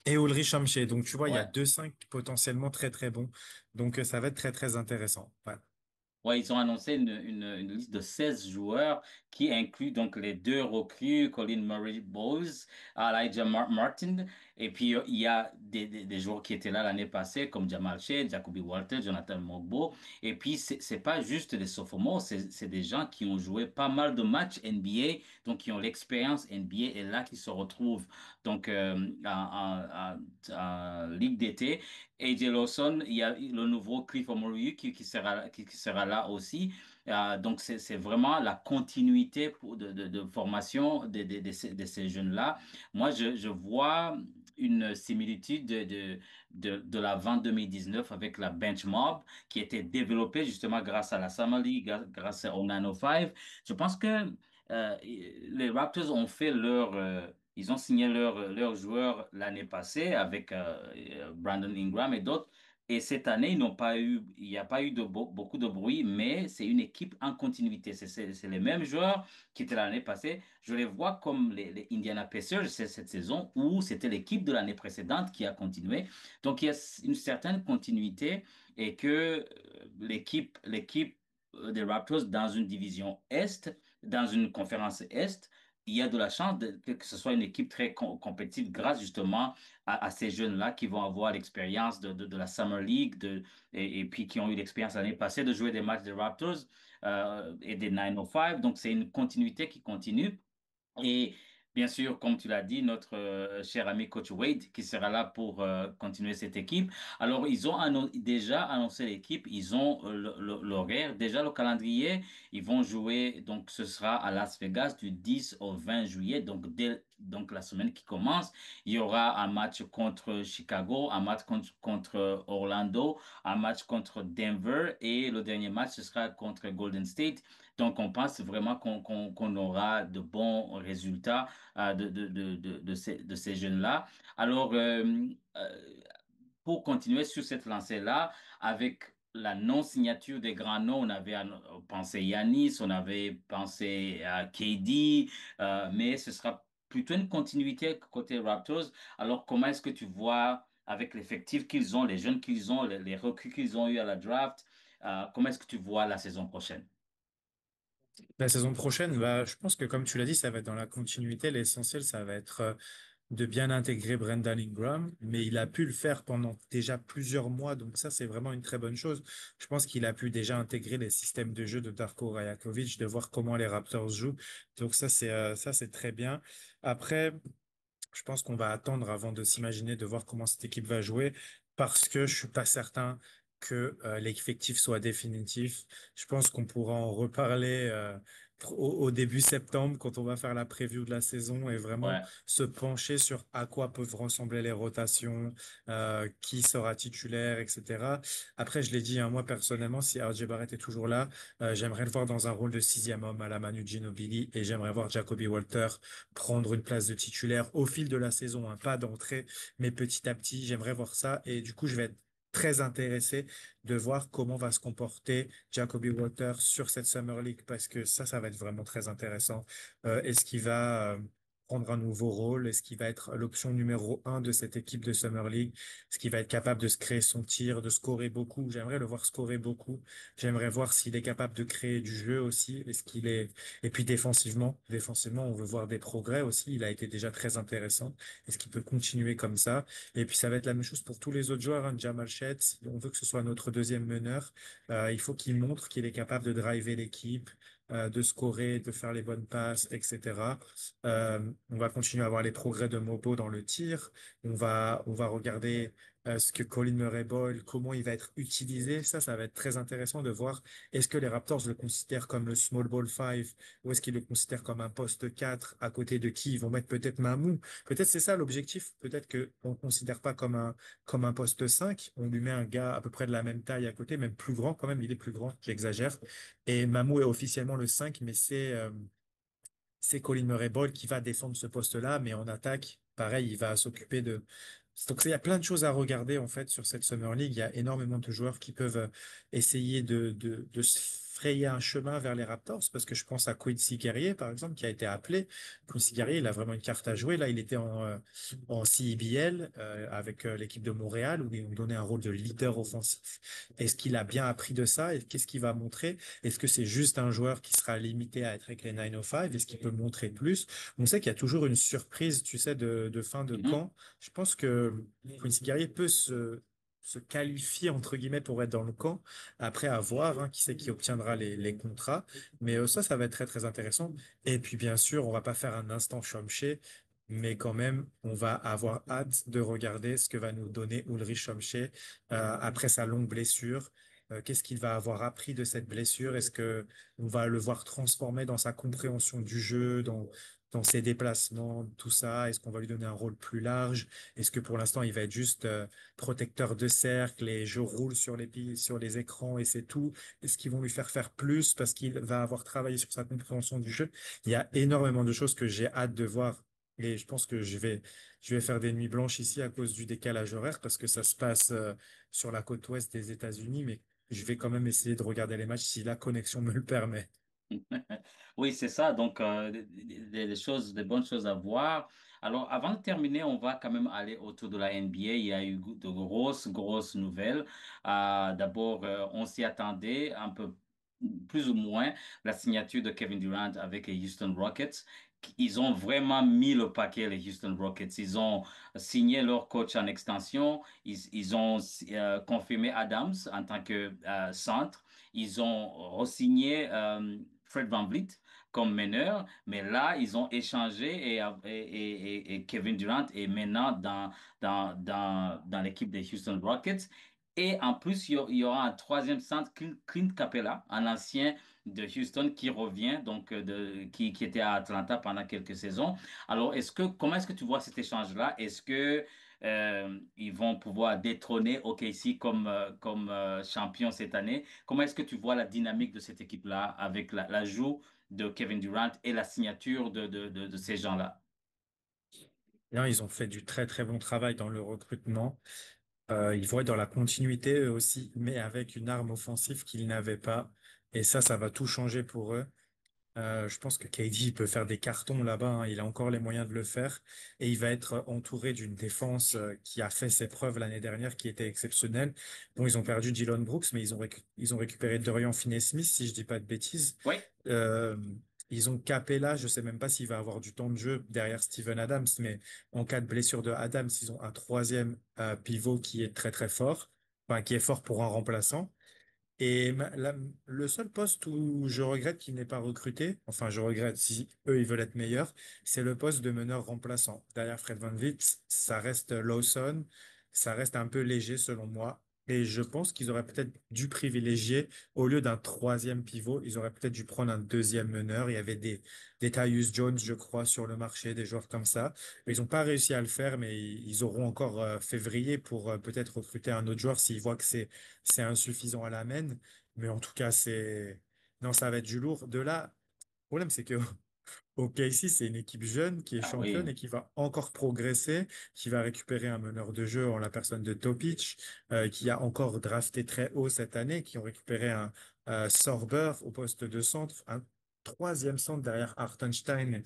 Et Ulrich Hamché. Donc, tu vois, il y a Ouais. deux 5 potentiellement très, très bons. Donc, ça va être très, très intéressant. Ouais. Ouais, ils ont annoncé une liste de 16 joueurs qui inclut donc les deux recrues, Colin Murray-Bowles, Elijah Martin. Et puis, il y a des joueurs qui étaient là l'année passée, comme Jamal Shead, Jacoby Walter, Jonathan Mogbo. Et puis, c'est pas juste des sophomores, c'est des gens qui ont joué pas mal de matchs NBA, donc qui ont l'expérience NBA et là qui se retrouvent donc en Ligue d'été. AJ Lawson, il y a le nouveau Cliff Omoruyi qui sera là aussi. Donc, c'est vraiment la continuité de formation de ces jeunes-là. Moi, je vois une similitude de la vente 2019 avec la Bench Mob qui a été développée justement grâce à la Summer League, grâce au 905. Je pense que les Raptors ont fait ils ont signé leurs joueurs l'année passée avec Brandon Ingram et d'autres. Et cette année, il n'y a pas eu beaucoup de bruit, mais c'est une équipe en continuité. C'est les mêmes joueurs qui étaient l'année passée. Je les vois comme les Indiana Pacers cette saison où c'était l'équipe de l'année précédente qui a continué. Donc, il y a une certaine continuité et que l'équipe des Raptors dans une division Est, dans une conférence Est, il y a de la chance que ce soit une équipe très compétitive grâce justement à ces jeunes-là qui vont avoir l'expérience de la Summer League et puis qui ont eu l'expérience l'année passée de jouer des matchs des Raptors et des 905. Donc, c'est une continuité qui continue. Et bien sûr, comme tu l'as dit, notre cher ami coach Wade qui sera là pour continuer cette équipe. Alors, ils ont déjà annoncé l'équipe, ils ont l'horaire, déjà le calendrier. Ils vont jouer, donc ce sera à Las Vegas du 10 au 20 juillet, donc dès donc la semaine qui commence. Il y aura un match contre Chicago, un match contre Orlando, un match contre Denver et le dernier match, ce sera contre Golden State. Donc, on pense vraiment qu'on aura de bons résultats de ces jeunes-là. Alors, pour continuer sur cette lancée-là, avec la non-signature des grands noms, on avait pensé Yanis, on avait pensé à KD, mais ce sera plutôt une continuité côté Raptors. Alors, comment est-ce que tu vois, avec l'effectif qu'ils ont, les jeunes qu'ils ont, les recrues qu'ils ont eu à la draft, comment est-ce que tu vois la saison prochaine? La saison prochaine, bah, je pense que comme tu l'as dit, ça va être dans la continuité. L'essentiel, ça va être de bien intégrer Brendan Ingram, mais il a pu le faire pendant déjà plusieurs mois, donc ça, c'est vraiment une très bonne chose. Je pense qu'il a pu déjà intégrer les systèmes de jeu de Darko Rajakovic, de voir comment les Raptors jouent. Donc ça, c'est très bien. Après, je pense qu'on va attendre avant de s'imaginer de voir comment cette équipe va jouer parce que je suis pas certain que l'effectif soit définitif. Je pense qu'on pourra en reparler au début septembre quand on va faire la preview de la saison et vraiment Ouais. se pencher sur à quoi peuvent ressembler les rotations, qui sera titulaire, etc. Après, je l'ai dit, hein, moi personnellement, si RJ Barrett est toujours là, j'aimerais le voir dans un rôle de sixième homme à la Manu Ginobili et j'aimerais voir Jacoby Walter prendre une place de titulaire au fil de la saison, hein, pas d'entrée, mais petit à petit, j'aimerais voir ça. Et du coup, je vais être très intéressé de voir comment va se comporter Jacoby Walter sur cette Summer League parce que ça va être vraiment très intéressant. Est-ce qu'il va prendre un nouveau rôle? Est-ce qu'il va être l'option numéro un de cette équipe de Summer League? Est-ce qu'il va être capable de se créer son tir, de scorer beaucoup? J'aimerais le voir scorer beaucoup. J'aimerais voir s'il est capable de créer du jeu aussi. Est-ce qu'il est et puis défensivement, on veut voir des progrès aussi. Il a été déjà très intéressant. Est-ce qu'il peut continuer comme ça? Et puis ça va être la même chose pour tous les autres joueurs, hein. Jamal Chet, on veut que ce soit notre deuxième meneur. Il faut qu'il montre qu'il est capable de driver l'équipe, de scorer, de faire les bonnes passes, etc. On va continuer à voir les progrès de Mobo dans le tir. On va regarder ce que Colin Murray-Boyle, comment il va être utilisé. Ça va être très intéressant de voir est-ce que les Raptors le considèrent comme le small ball 5 ou est-ce qu'ils le considèrent comme un poste 4 à côté de qui ils vont mettre peut-être Mamou? Peut-être c'est ça l'objectif. Peut-être que on ne considère pas comme un poste 5. On lui met un gars à peu près de la même taille à côté, même plus grand quand même. Il est plus grand, j'exagère. Et Mamou est officiellement le 5, mais c'est Colin Murray-Ball qui va défendre ce poste-là, mais en attaque, pareil, il va s'occuper de. Donc, il y a plein de choses à regarder en fait sur cette Summer League. Il y a énormément de joueurs qui peuvent essayer de se frayer un chemin vers les Raptors, parce que je pense à Quincy Guerrier, par exemple, qui a été appelé. Quincy Guerrier, il a vraiment une carte à jouer. Là, il était en CEBL avec l'équipe de Montréal, où ils ont donné un rôle de leader offensif. Est-ce qu'il a bien appris de ça et qu'est-ce qu'il va montrer? Est-ce que c'est juste un joueur qui sera limité à être avec les 905? Est-ce qu'il peut montrer plus? On sait qu'il y a toujours une surprise, tu sais, de fin de Mhm. camp. Je pense que Quincy Guerrier peut se qualifier, entre guillemets, pour être dans le camp. Après, à voir, hein, qui c'est qui obtiendra les contrats. Mais ça va être très, très intéressant. Et puis, bien sûr, on va pas faire un instant Chomché, mais quand même, on va avoir hâte de regarder ce que va nous donner Ulrich Chomché après sa longue blessure. Qu'est-ce qu'il va avoir appris de cette blessure? Est-ce que on va le voir transformer dans sa compréhension du jeu, dans ses déplacements, tout ça? Est-ce qu'on va lui donner un rôle plus large? Est-ce que pour l'instant, il va être juste protecteur de cercle et je roule sur sur les écrans et c'est tout? Est-ce qu'ils vont lui faire plus parce qu'il va avoir travaillé sur sa compréhension du jeu? Il y a énormément de choses que j'ai hâte de voir. Et je pense que je vais faire des nuits blanches ici à cause du décalage horaire parce que ça se passe sur la côte ouest des États-Unis, mais je vais quand même essayer de regarder les matchs si la connexion me le permet. Oui, c'est ça. Donc, des choses, des bonnes choses à voir. Alors, avant de terminer, on va quand même aller autour de la NBA. Il y a eu de grosses, grosses nouvelles. D'abord, on s'y attendait un peu plus ou moins la signature de Kevin Durant avec les Houston Rockets. Ils ont vraiment mis le paquet, les Houston Rockets. Ils ont signé leur coach en extension. Ils ont confirmé Adams en tant que centre. Ils ont re-signé Fred VanVleet comme meneur, mais là, ils ont échangé et Kevin Durant est maintenant dans l'équipe des Houston Rockets. Et en plus, il y aura un troisième centre, Clint Capella, un ancien de Houston qui revient, donc qui était à Atlanta pendant quelques saisons. Alors, comment est-ce que tu vois cet échange-là? Est-ce que ils vont pouvoir détrôner OKC comme champion cette année? Comment est-ce que tu vois la dynamique de cette équipe-là avec l'ajout de Kevin Durant et la signature de ces gens-là? Là, ils ont fait du très très bon travail dans le recrutement. Ils vont être dans la continuité eux aussi, mais avec une arme offensive qu'ils n'avaient pas. Et ça va tout changer pour eux. Je pense que KD peut faire des cartons là-bas, hein. Il a encore les moyens de le faire. Et il va être entouré d'une défense qui a fait ses preuves l'année dernière, qui était exceptionnelle. Bon, ils ont perdu Dillon Brooks, mais ils ont récupéré Dorian Finney-Smith, si je dis pas de bêtises. Oui, Euh, Ils ont Capella, je sais même pas s'il va avoir du temps de jeu derrière Steven Adams, mais en cas de blessure de Adams, ils ont un troisième pivot qui est très très fort, enfin qui est fort pour un remplaçant. Et le seul poste où je regrette qu'il n'ait pas recruté, enfin je regrette si eux ils veulent être meilleurs, c'est le poste de meneur remplaçant. Derrière Fred VanVleet, ça reste Lawson, ça reste un peu léger selon moi. Et je pense qu'ils auraient peut-être dû privilégier, au lieu d'un troisième pivot, ils auraient peut-être dû prendre un deuxième meneur. Il y avait des Tyus Jones, je crois, sur le marché, des joueurs comme ça. Ils n'ont pas réussi à le faire, mais ils auront encore février pour peut-être recruter un autre joueur s'ils voient que c'est insuffisant à la main. Mais en tout cas, non, ça va être du lourd. De là, le problème, c'est que OKC, c'est une équipe jeune qui est ah championne oui, et qui va encore progresser, qui va récupérer un meneur de jeu en la personne de Topic, qui a encore drafté très haut cette année, qui ont récupéré un Sorber au poste de centre, un troisième centre derrière Hartenstein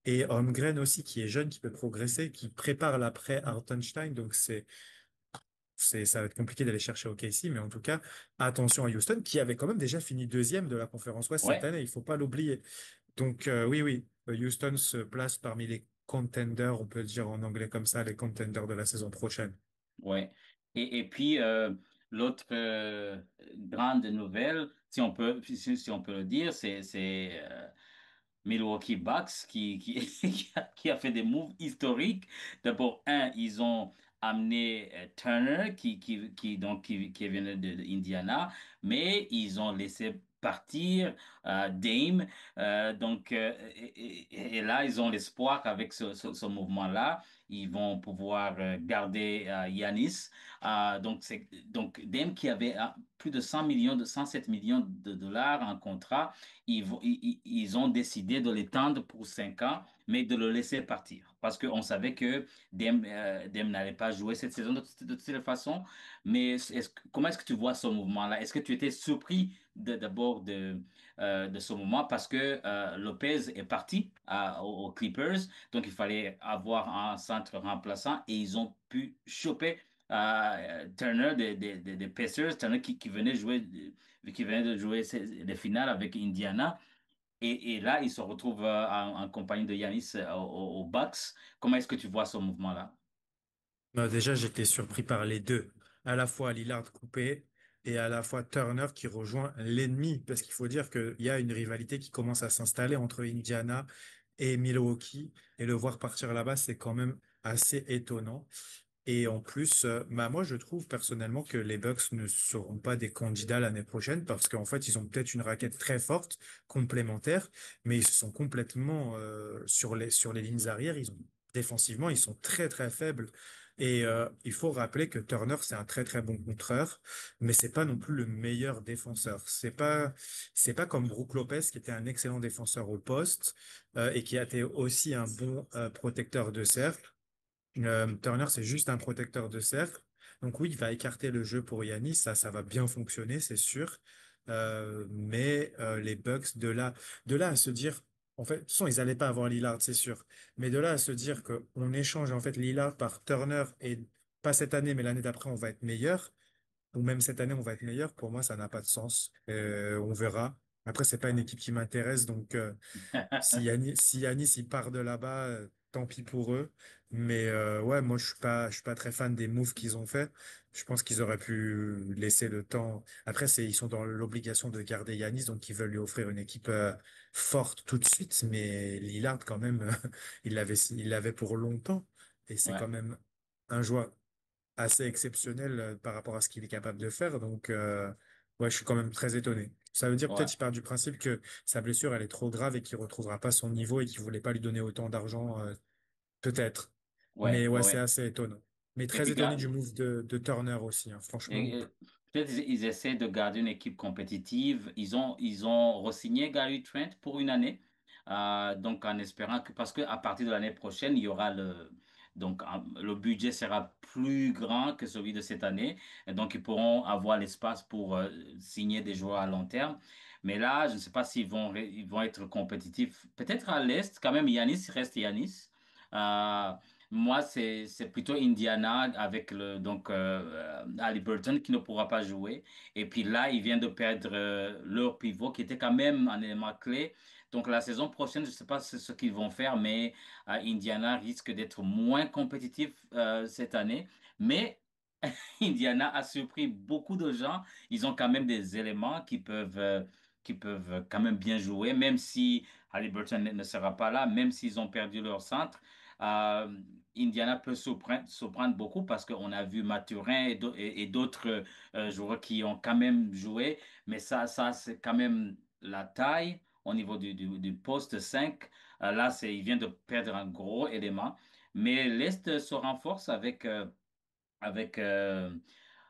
et Holmgren aussi, qui est jeune, qui peut progresser, qui prépare l'après Hartenstein. Donc ça va être compliqué d'aller chercher OKC, mais en tout cas, attention à Houston, qui avait quand même déjà fini deuxième de la conférence Ouest cette ouais, année. Il faut pas l'oublier. Donc oui, Houston se place parmi les contenders, on peut le dire en anglais comme ça, les contenders de la saison prochaine. ouais. Et puis, l'autre grande nouvelle, si on peut le dire, c'est Milwaukee Bucks qui a fait des moves historiques. D'abord, ils ont amené Turner qui vient de Indiana, mais ils ont laissé partir Dame. Et là, ils ont l'espoir qu'avec ce mouvement-là, ils vont pouvoir garder Yanis. Donc Dame qui avait plus de 100 millions, de 107 millions de dollars en contrat, ils ont décidé de l'étendre pour 5 ans, mais de le laisser partir. Parce qu'on savait que Dame n'allait pas jouer cette saison de toute façon. Mais comment est-ce que tu vois ce mouvement-là? Est-ce que tu étais surpris d'abord de ce moment parce que Lopez est parti aux Clippers, donc il fallait avoir un centre remplaçant et ils ont pu choper Turner des Pacers, Turner qui venait de jouer les finales avec Indiana. Et là, il se retrouve en compagnie de Giannis aux Bucks. Comment est-ce que tu vois ce mouvement-là? Déjà, j'étais surpris par les deux. À la fois Lillard coupé et à la fois Turner qui rejoint l'ennemi. Parce qu'il faut dire qu'il y a une rivalité qui commence à s'installer entre Indiana et Milwaukee. Et le voir partir là-bas, c'est quand même assez étonnant. Et en plus, moi, je trouve personnellement que les Bucks ne seront pas des candidats l'année prochaine parce qu'en fait, ils ont peut-être une raquette très forte, complémentaire, mais ils sont complètement sur les lignes arrières. Défensivement, ils sont très très faibles. Et il faut rappeler que Turner, c'est un très très bon contreur, mais c'est pas non plus le meilleur défenseur. C'est pas comme Brook Lopez qui était un excellent défenseur au poste et qui a été aussi un bon protecteur de cercle. Turner, c'est juste un protecteur de cercle. Donc oui, il va écarter le jeu pour Yanis, ça va bien fonctionner, c'est sûr. Mais les Bucks, de là à se dire, en fait, de toute façon, ils n'allaient pas avoir Lillard, c'est sûr. Mais de là à se dire que on échange en fait Lillard par Turner et pas cette année, mais l'année d'après, on va être meilleur, ou même cette année, on va être meilleur, pour moi, ça n'a pas de sens. On verra. Après, c'est pas une équipe qui m'intéresse, donc si Yanis il part de là-bas, tant pis pour eux. Mais ouais, moi je suis pas très fan des moves qu'ils ont fait. Je pense qu'ils auraient pu laisser le temps. Après, ils sont dans l'obligation de garder Yanis, donc ils veulent lui offrir une équipe forte tout de suite. Mais Lillard quand même, il l'avait pour longtemps, et c'est Ouais, quand même un joueur assez exceptionnel par rapport à ce qu'il est capable de faire. Donc, ouais, je suis quand même très étonné. Ça veut dire peut-être ouais, qu'il part du principe que sa blessure, elle est trop grave et qu'il retrouvera pas son niveau et qu'il voulait pas lui donner autant d'argent, peut-être. ouais, Mais ouais, ouais, c'est ouais. assez étonnant. Mais Et très puis, étonné du move de Turner aussi, hein. Franchement, peut-être ils essaient de garder une équipe compétitive. Ils ont re-signé Gary Trent pour une année. Donc, en espérant que, parce qu'à partir de l'année prochaine, il y aura le budget sera plus grand que celui de cette année. Et donc, ils pourront avoir l'espace pour signer des joueurs à long terme. Mais là, je ne sais pas ils vont être compétitifs. Peut-être à l'Est, quand même, Yanis reste Yanis. Euh, Moi, c'est plutôt Indiana avec Haliburton qui ne pourra pas jouer. Et puis là, ils viennent de perdre leur pivot qui était quand même un élément clé. Donc la saison prochaine, je ne sais pas ce qu'ils vont faire, mais Indiana risque d'être moins compétitif cette année. Mais Indiana a surpris beaucoup de gens. Ils ont quand même des éléments qui peuvent quand même bien jouer, même si Haliburton ne sera pas là, même s'ils ont perdu leur centre. Euh, Indiana peut surprendre beaucoup parce qu'on a vu Mathurin et d'autres joueurs qui ont quand même joué, mais ça c'est quand même la taille au niveau du poste 5. Là, il vient de perdre un gros élément. Mais l'Est se renforce avec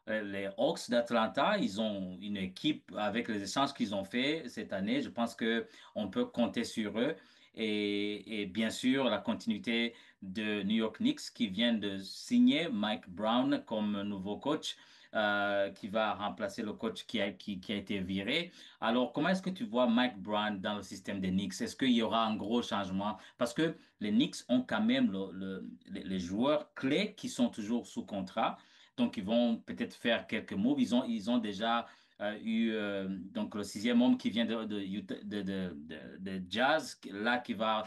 les Hawks d'Atlanta. Ils ont une équipe avec les échanges qu'ils ont fait cette année. Je pense que on peut compter sur eux. Et bien sûr, la continuité de New York Knicks qui vient de signer Mike Brown comme nouveau coach, qui va remplacer le coach qui a été viré. Alors, comment est-ce que tu vois Mike Brown dans le système des Knicks? Est-ce qu'il y aura un gros changement? Parce que les Knicks ont quand même les joueurs clés qui sont toujours sous contrat. Donc, ils vont peut-être faire quelques moves. Ils ont déjà eu donc le sixième homme qui vient de Jazz, là qui va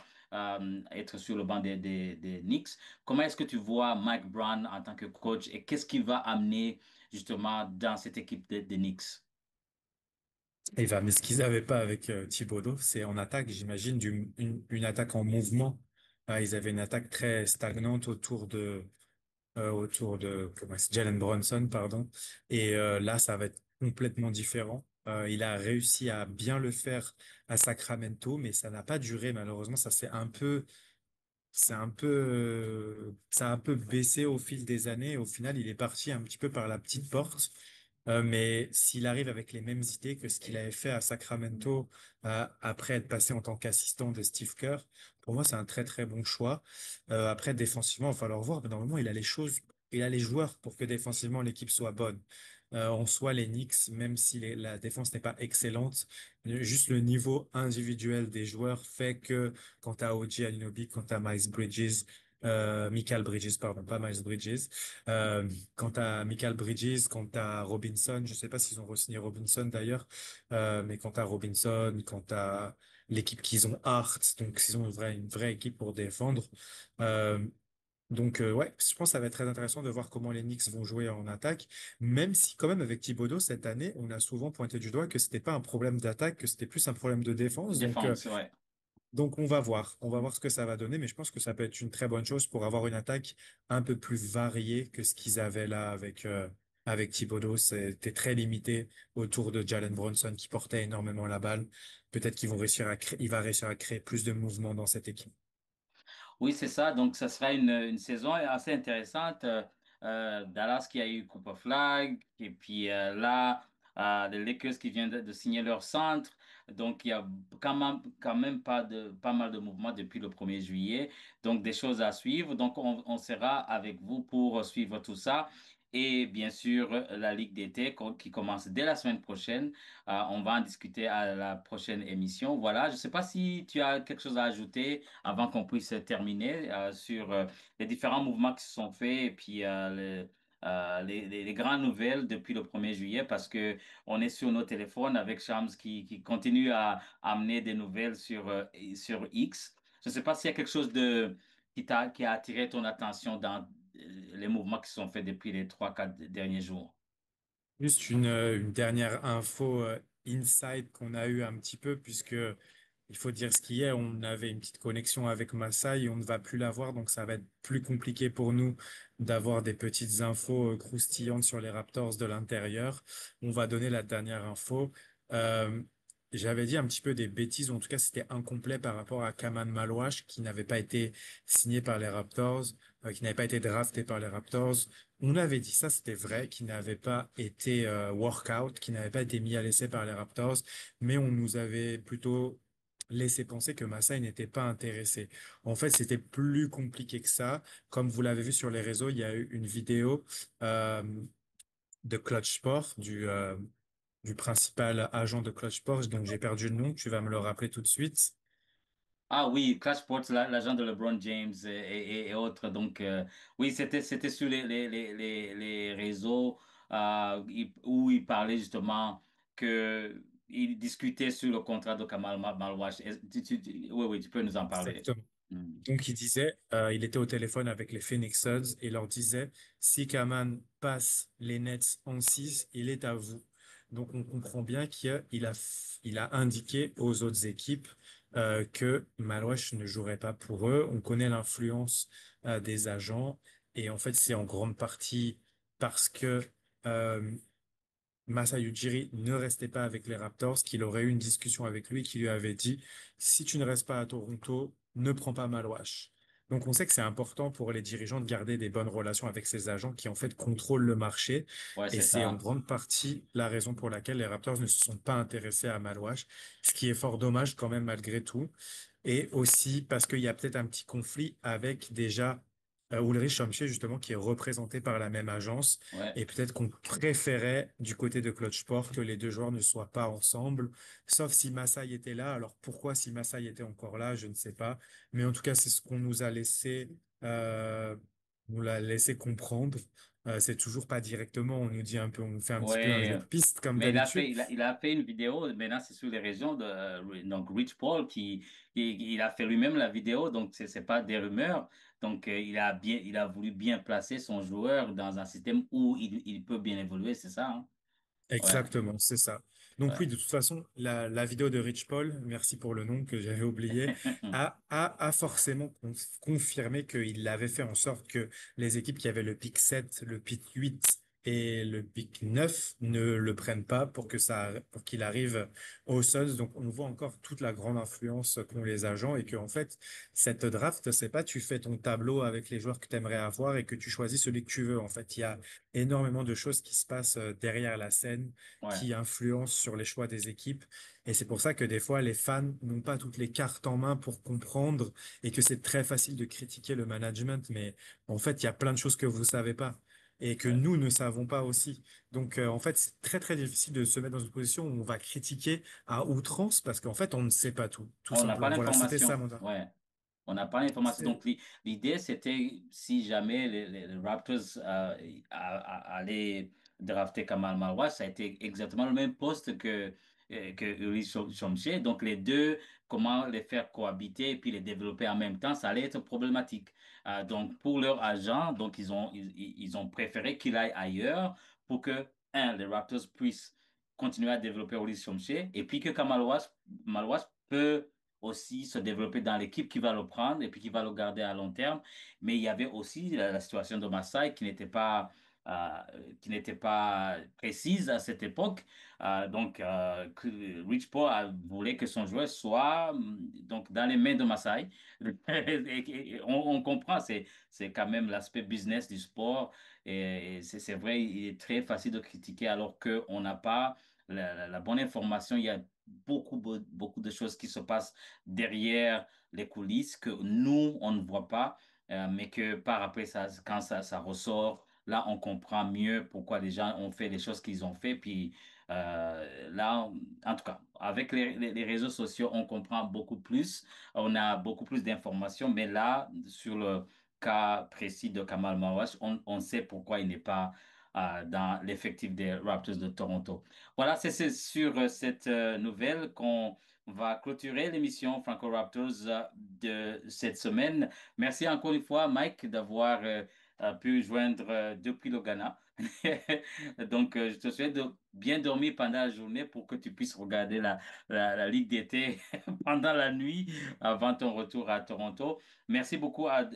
être sur le banc des Knicks. Comment est-ce que tu vois Mike Brown en tant que coach et qu'est-ce qu'il va amener justement dans cette équipe des Knicks? mais ce qu'ils n'avaient pas avec Thibodeau, c'est en attaque, j'imagine, une attaque en mouvement. Ils avaient une attaque très stagnante autour de comment Jalen Brunson, pardon. Et là, ça va être complètement différent. Il a réussi à bien le faire à Sacramento, mais ça n'a pas duré malheureusement. ça a un peu baissé au fil des années. Au final, il est parti un petit peu par la petite porte. Mais s'il arrive avec les mêmes idées que ce qu'il avait fait à Sacramento après être passé en tant qu'assistant de Steve Kerr, pour moi, c'est un très très bon choix. Après, défensivement, il va falloir voir. Mais normalement, il a les choses, il a les joueurs pour que défensivement l'équipe soit bonne. En soi, les Knicks, même si la défense n'est pas excellente, juste le niveau individuel des joueurs fait que quand t'as OG Anunoby, quand t'as Miles Bridges, Michael Bridges, pardon, pas Miles Bridges, quand t'as Michael Bridges, quand t'as Robinson, je sais pas s'ils ont re-signé Robinson d'ailleurs, mais quand t'as Robinson, quand t'as l'équipe qu'ils ont Hart, donc ils ont une vraie équipe pour défendre. Euh, ouais, je pense que ça va être très intéressant de voir comment les Knicks vont jouer en attaque, même si quand même avec Thibodeau cette année, on a souvent pointé du doigt que c'était pas un problème d'attaque, que c'était plus un problème de défense. Défense, ouais. Donc on va voir ce que ça va donner, mais je pense que ça peut être une très bonne chose pour avoir une attaque un peu plus variée que ce qu'ils avaient là avec Thibodeau. C'était très limité autour de Jalen Brunson qui portait énormément la balle. Peut-être qu'ils vont réussir il va réussir à créer plus de mouvements dans cette équipe. Oui, c'est ça. Donc, ça sera une saison assez intéressante. Dallas qui a eu Cooper Flag, et puis là, les Lakers qui viennent de signer leur centre. Donc, il y a quand même pas mal de mouvements depuis le 1er juillet. Donc, des choses à suivre. Donc, on sera avec vous pour suivre tout ça. Et bien sûr, la Ligue d'été qui commence dès la semaine prochaine. On va en discuter à la prochaine émission. Voilà, je ne sais pas si tu as quelque chose à ajouter avant qu'on puisse terminer sur les différents mouvements qui se sont faits et puis les grandes nouvelles depuis le 1er juillet parce que on est sur nos téléphones avec Shams qui continue à amener des nouvelles sur X. Je ne sais pas s'il y a quelque chose qui a attiré ton attention dans les mouvements qui se sont faits depuis les 3, 4 derniers jours. Juste une dernière info inside qu'on a eu un petit peu, puisque il faut dire ce qui est, on avait une petite connexion avec Masai, on ne va plus l'avoir, donc ça va être plus compliqué pour nous d'avoir des petites infos croustillantes sur les Raptors de l'intérieur. On va donner la dernière info. Euh, J'avais dit un petit peu des bêtises, ou en tout cas c'était incomplet par rapport à Kaman Malwash, qui n'avait pas été signé par les Raptors, qui n'avait pas été drafté par les Raptors. On avait dit ça, c'était vrai, qu'il n'avait pas été workout, qu'il n'avait pas été mis à l'essai par les Raptors, mais on nous avait plutôt laissé penser que Masai n'était pas intéressé. En fait, c'était plus compliqué que ça. Comme vous l'avez vu sur les réseaux, il y a eu une vidéo euh, de Clutch Sport, du principal agent de Clutch Sport, donc j'ai perdu le nom, tu vas me le rappeler tout de suite. Ah oui, Clash Sports, l'agent de LeBron James et autres. Donc, oui, c'était sur les réseaux où il parlait justement que il discutait sur le contrat de Kamal Malwash. Oui, oui, tu peux nous en parler. Exactement. Hmm. Donc, il disait, il était au téléphone avec les Phoenix Suns et leur disait, si Kaman passe les Nets en 6, il est à vous. Donc, on comprend bien il a indiqué aux autres équipes que Malouache ne jouerait pas pour eux. On connaît l'influence des agents et en fait, c'est en grande partie parce que euh, Masai Ujiri ne restait pas avec les Raptors, qu'il aurait eu une discussion avec lui, qui lui avait dit, si tu ne restes pas à Toronto, ne prends pas Malouache. Donc on sait que c'est important pour les dirigeants de garder des bonnes relations avec ces agents qui en fait contrôlent le marché. Ouais, Et c'est c'est en ça. grande partie la raison pour laquelle les Raptors ne se sont pas intéressés à Malouache, ce qui est fort dommage quand même malgré tout. Et aussi parce qu'il y a peut-être un petit conflit avec déjà Ulrich Chomche, justement, qui est représenté par la même agence. Ouais. Et peut-être qu'on préférait du côté de Clutch Sport que les deux joueurs ne soient pas ensemble, sauf si Masai était là. Alors pourquoi si Masai était encore là, je ne sais pas. Mais en tout cas, c'est ce qu'on nous a on l'a laissé comprendre. C'est toujours pas directement. On nous dit un peu, on fait un petit peu un jeu Ouais. de piste comme Mais d'habitude. il a fait une vidéo, maintenant c'est sur les régions de donc Rich Paul il a fait lui-même la vidéo, donc c'est pas des rumeurs. Donc il a voulu bien placer son joueur dans un système où il peut bien évoluer, c'est ça, hein? Ouais, Exactement, c'est ça. Donc oui, ouais. de toute façon, la vidéo de Rich Paul, merci pour le nom que j'avais oublié, a forcément confirmé qu'il avait fait en sorte que les équipes qui avaient le pick 7, le pick 8 et le pick 9 ne le prenne pas pour qu'il arrive aux Suns. Donc, on voit encore toute la grande influence qu'ont les agents et que, en fait, cette draft, c'est pas tu fais ton tableau avec les joueurs que tu aimerais avoir et que tu choisis celui que tu veux. En fait, il y a énormément de choses qui se passent derrière la scène Ouais, qui influencent sur les choix des équipes. Et c'est pour ça que des fois, les fans n'ont pas toutes les cartes en main pour comprendre et que c'est très facile de critiquer le management. Mais en fait, il y a plein de choses que vous savez pas et que ouais. nous ne savons pas aussi. Donc, en fait, c'est très, très difficile de se mettre dans une position où on va critiquer à outrance parce qu'en fait, on ne sait pas tout, tout On n'a pas simplement. Voilà, c'était ça, l'information. mon... Ouais. On n'a pas l'information. C'était Donc, l'idée, c'était si jamais les Raptors allaient drafter Kamal Marwa, ça a été exactement le même poste que Uri Chomché. Donc, les deux, comment les faire cohabiter et puis les développer en même temps, ça allait être problématique. Donc, pour leur agent, donc, ils ont préféré qu'il aille ailleurs pour que, un, les Raptors puissent continuer à développer Uri Chomché et puis que Malouas peut aussi se développer dans l'équipe qui va le prendre et puis qui va le garder à long terme. Mais il y avait aussi la situation de Massai qui n'était pas précise à cette époque. Rich Paul voulait que son joueur soit donc dans les mains de Massai. On comprend, c'est quand même l'aspect business du sport. Et c'est vrai, il est très facile de critiquer alors qu'on n'a pas la bonne information. Il y a beaucoup de choses qui se passent derrière les coulisses que nous, on ne voit pas, mais que par après, quand ça ressort, là, on comprend mieux pourquoi les gens ont fait les choses qu'ils ont fait. Puis là, en tout cas, avec les réseaux sociaux, on comprend beaucoup plus, on a beaucoup plus d'informations, mais là, sur le cas précis de Kamal Mawash, on sait pourquoi il n'est pas dans l'effectif des Raptors de Toronto. Voilà, c'est sur cette nouvelle qu'on va clôturer l'émission Franco Raptors de cette semaine. Merci encore une fois, Mike, d'avoir pu joindre depuis le Ghana. Donc, je te souhaite de bien dormir pendant la journée pour que tu puisses regarder la Ligue d'été pendant la nuit avant ton retour à Toronto. Merci beaucoup à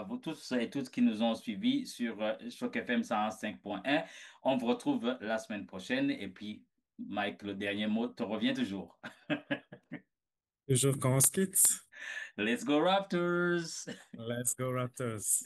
vous tous et toutes qui nous ont suivis sur Choc FM 105.1. On vous retrouve la semaine prochaine et puis Mike, le dernier mot te revient toujours. toujours quand on se quitte. Let's go Raptors! Let's go Raptors.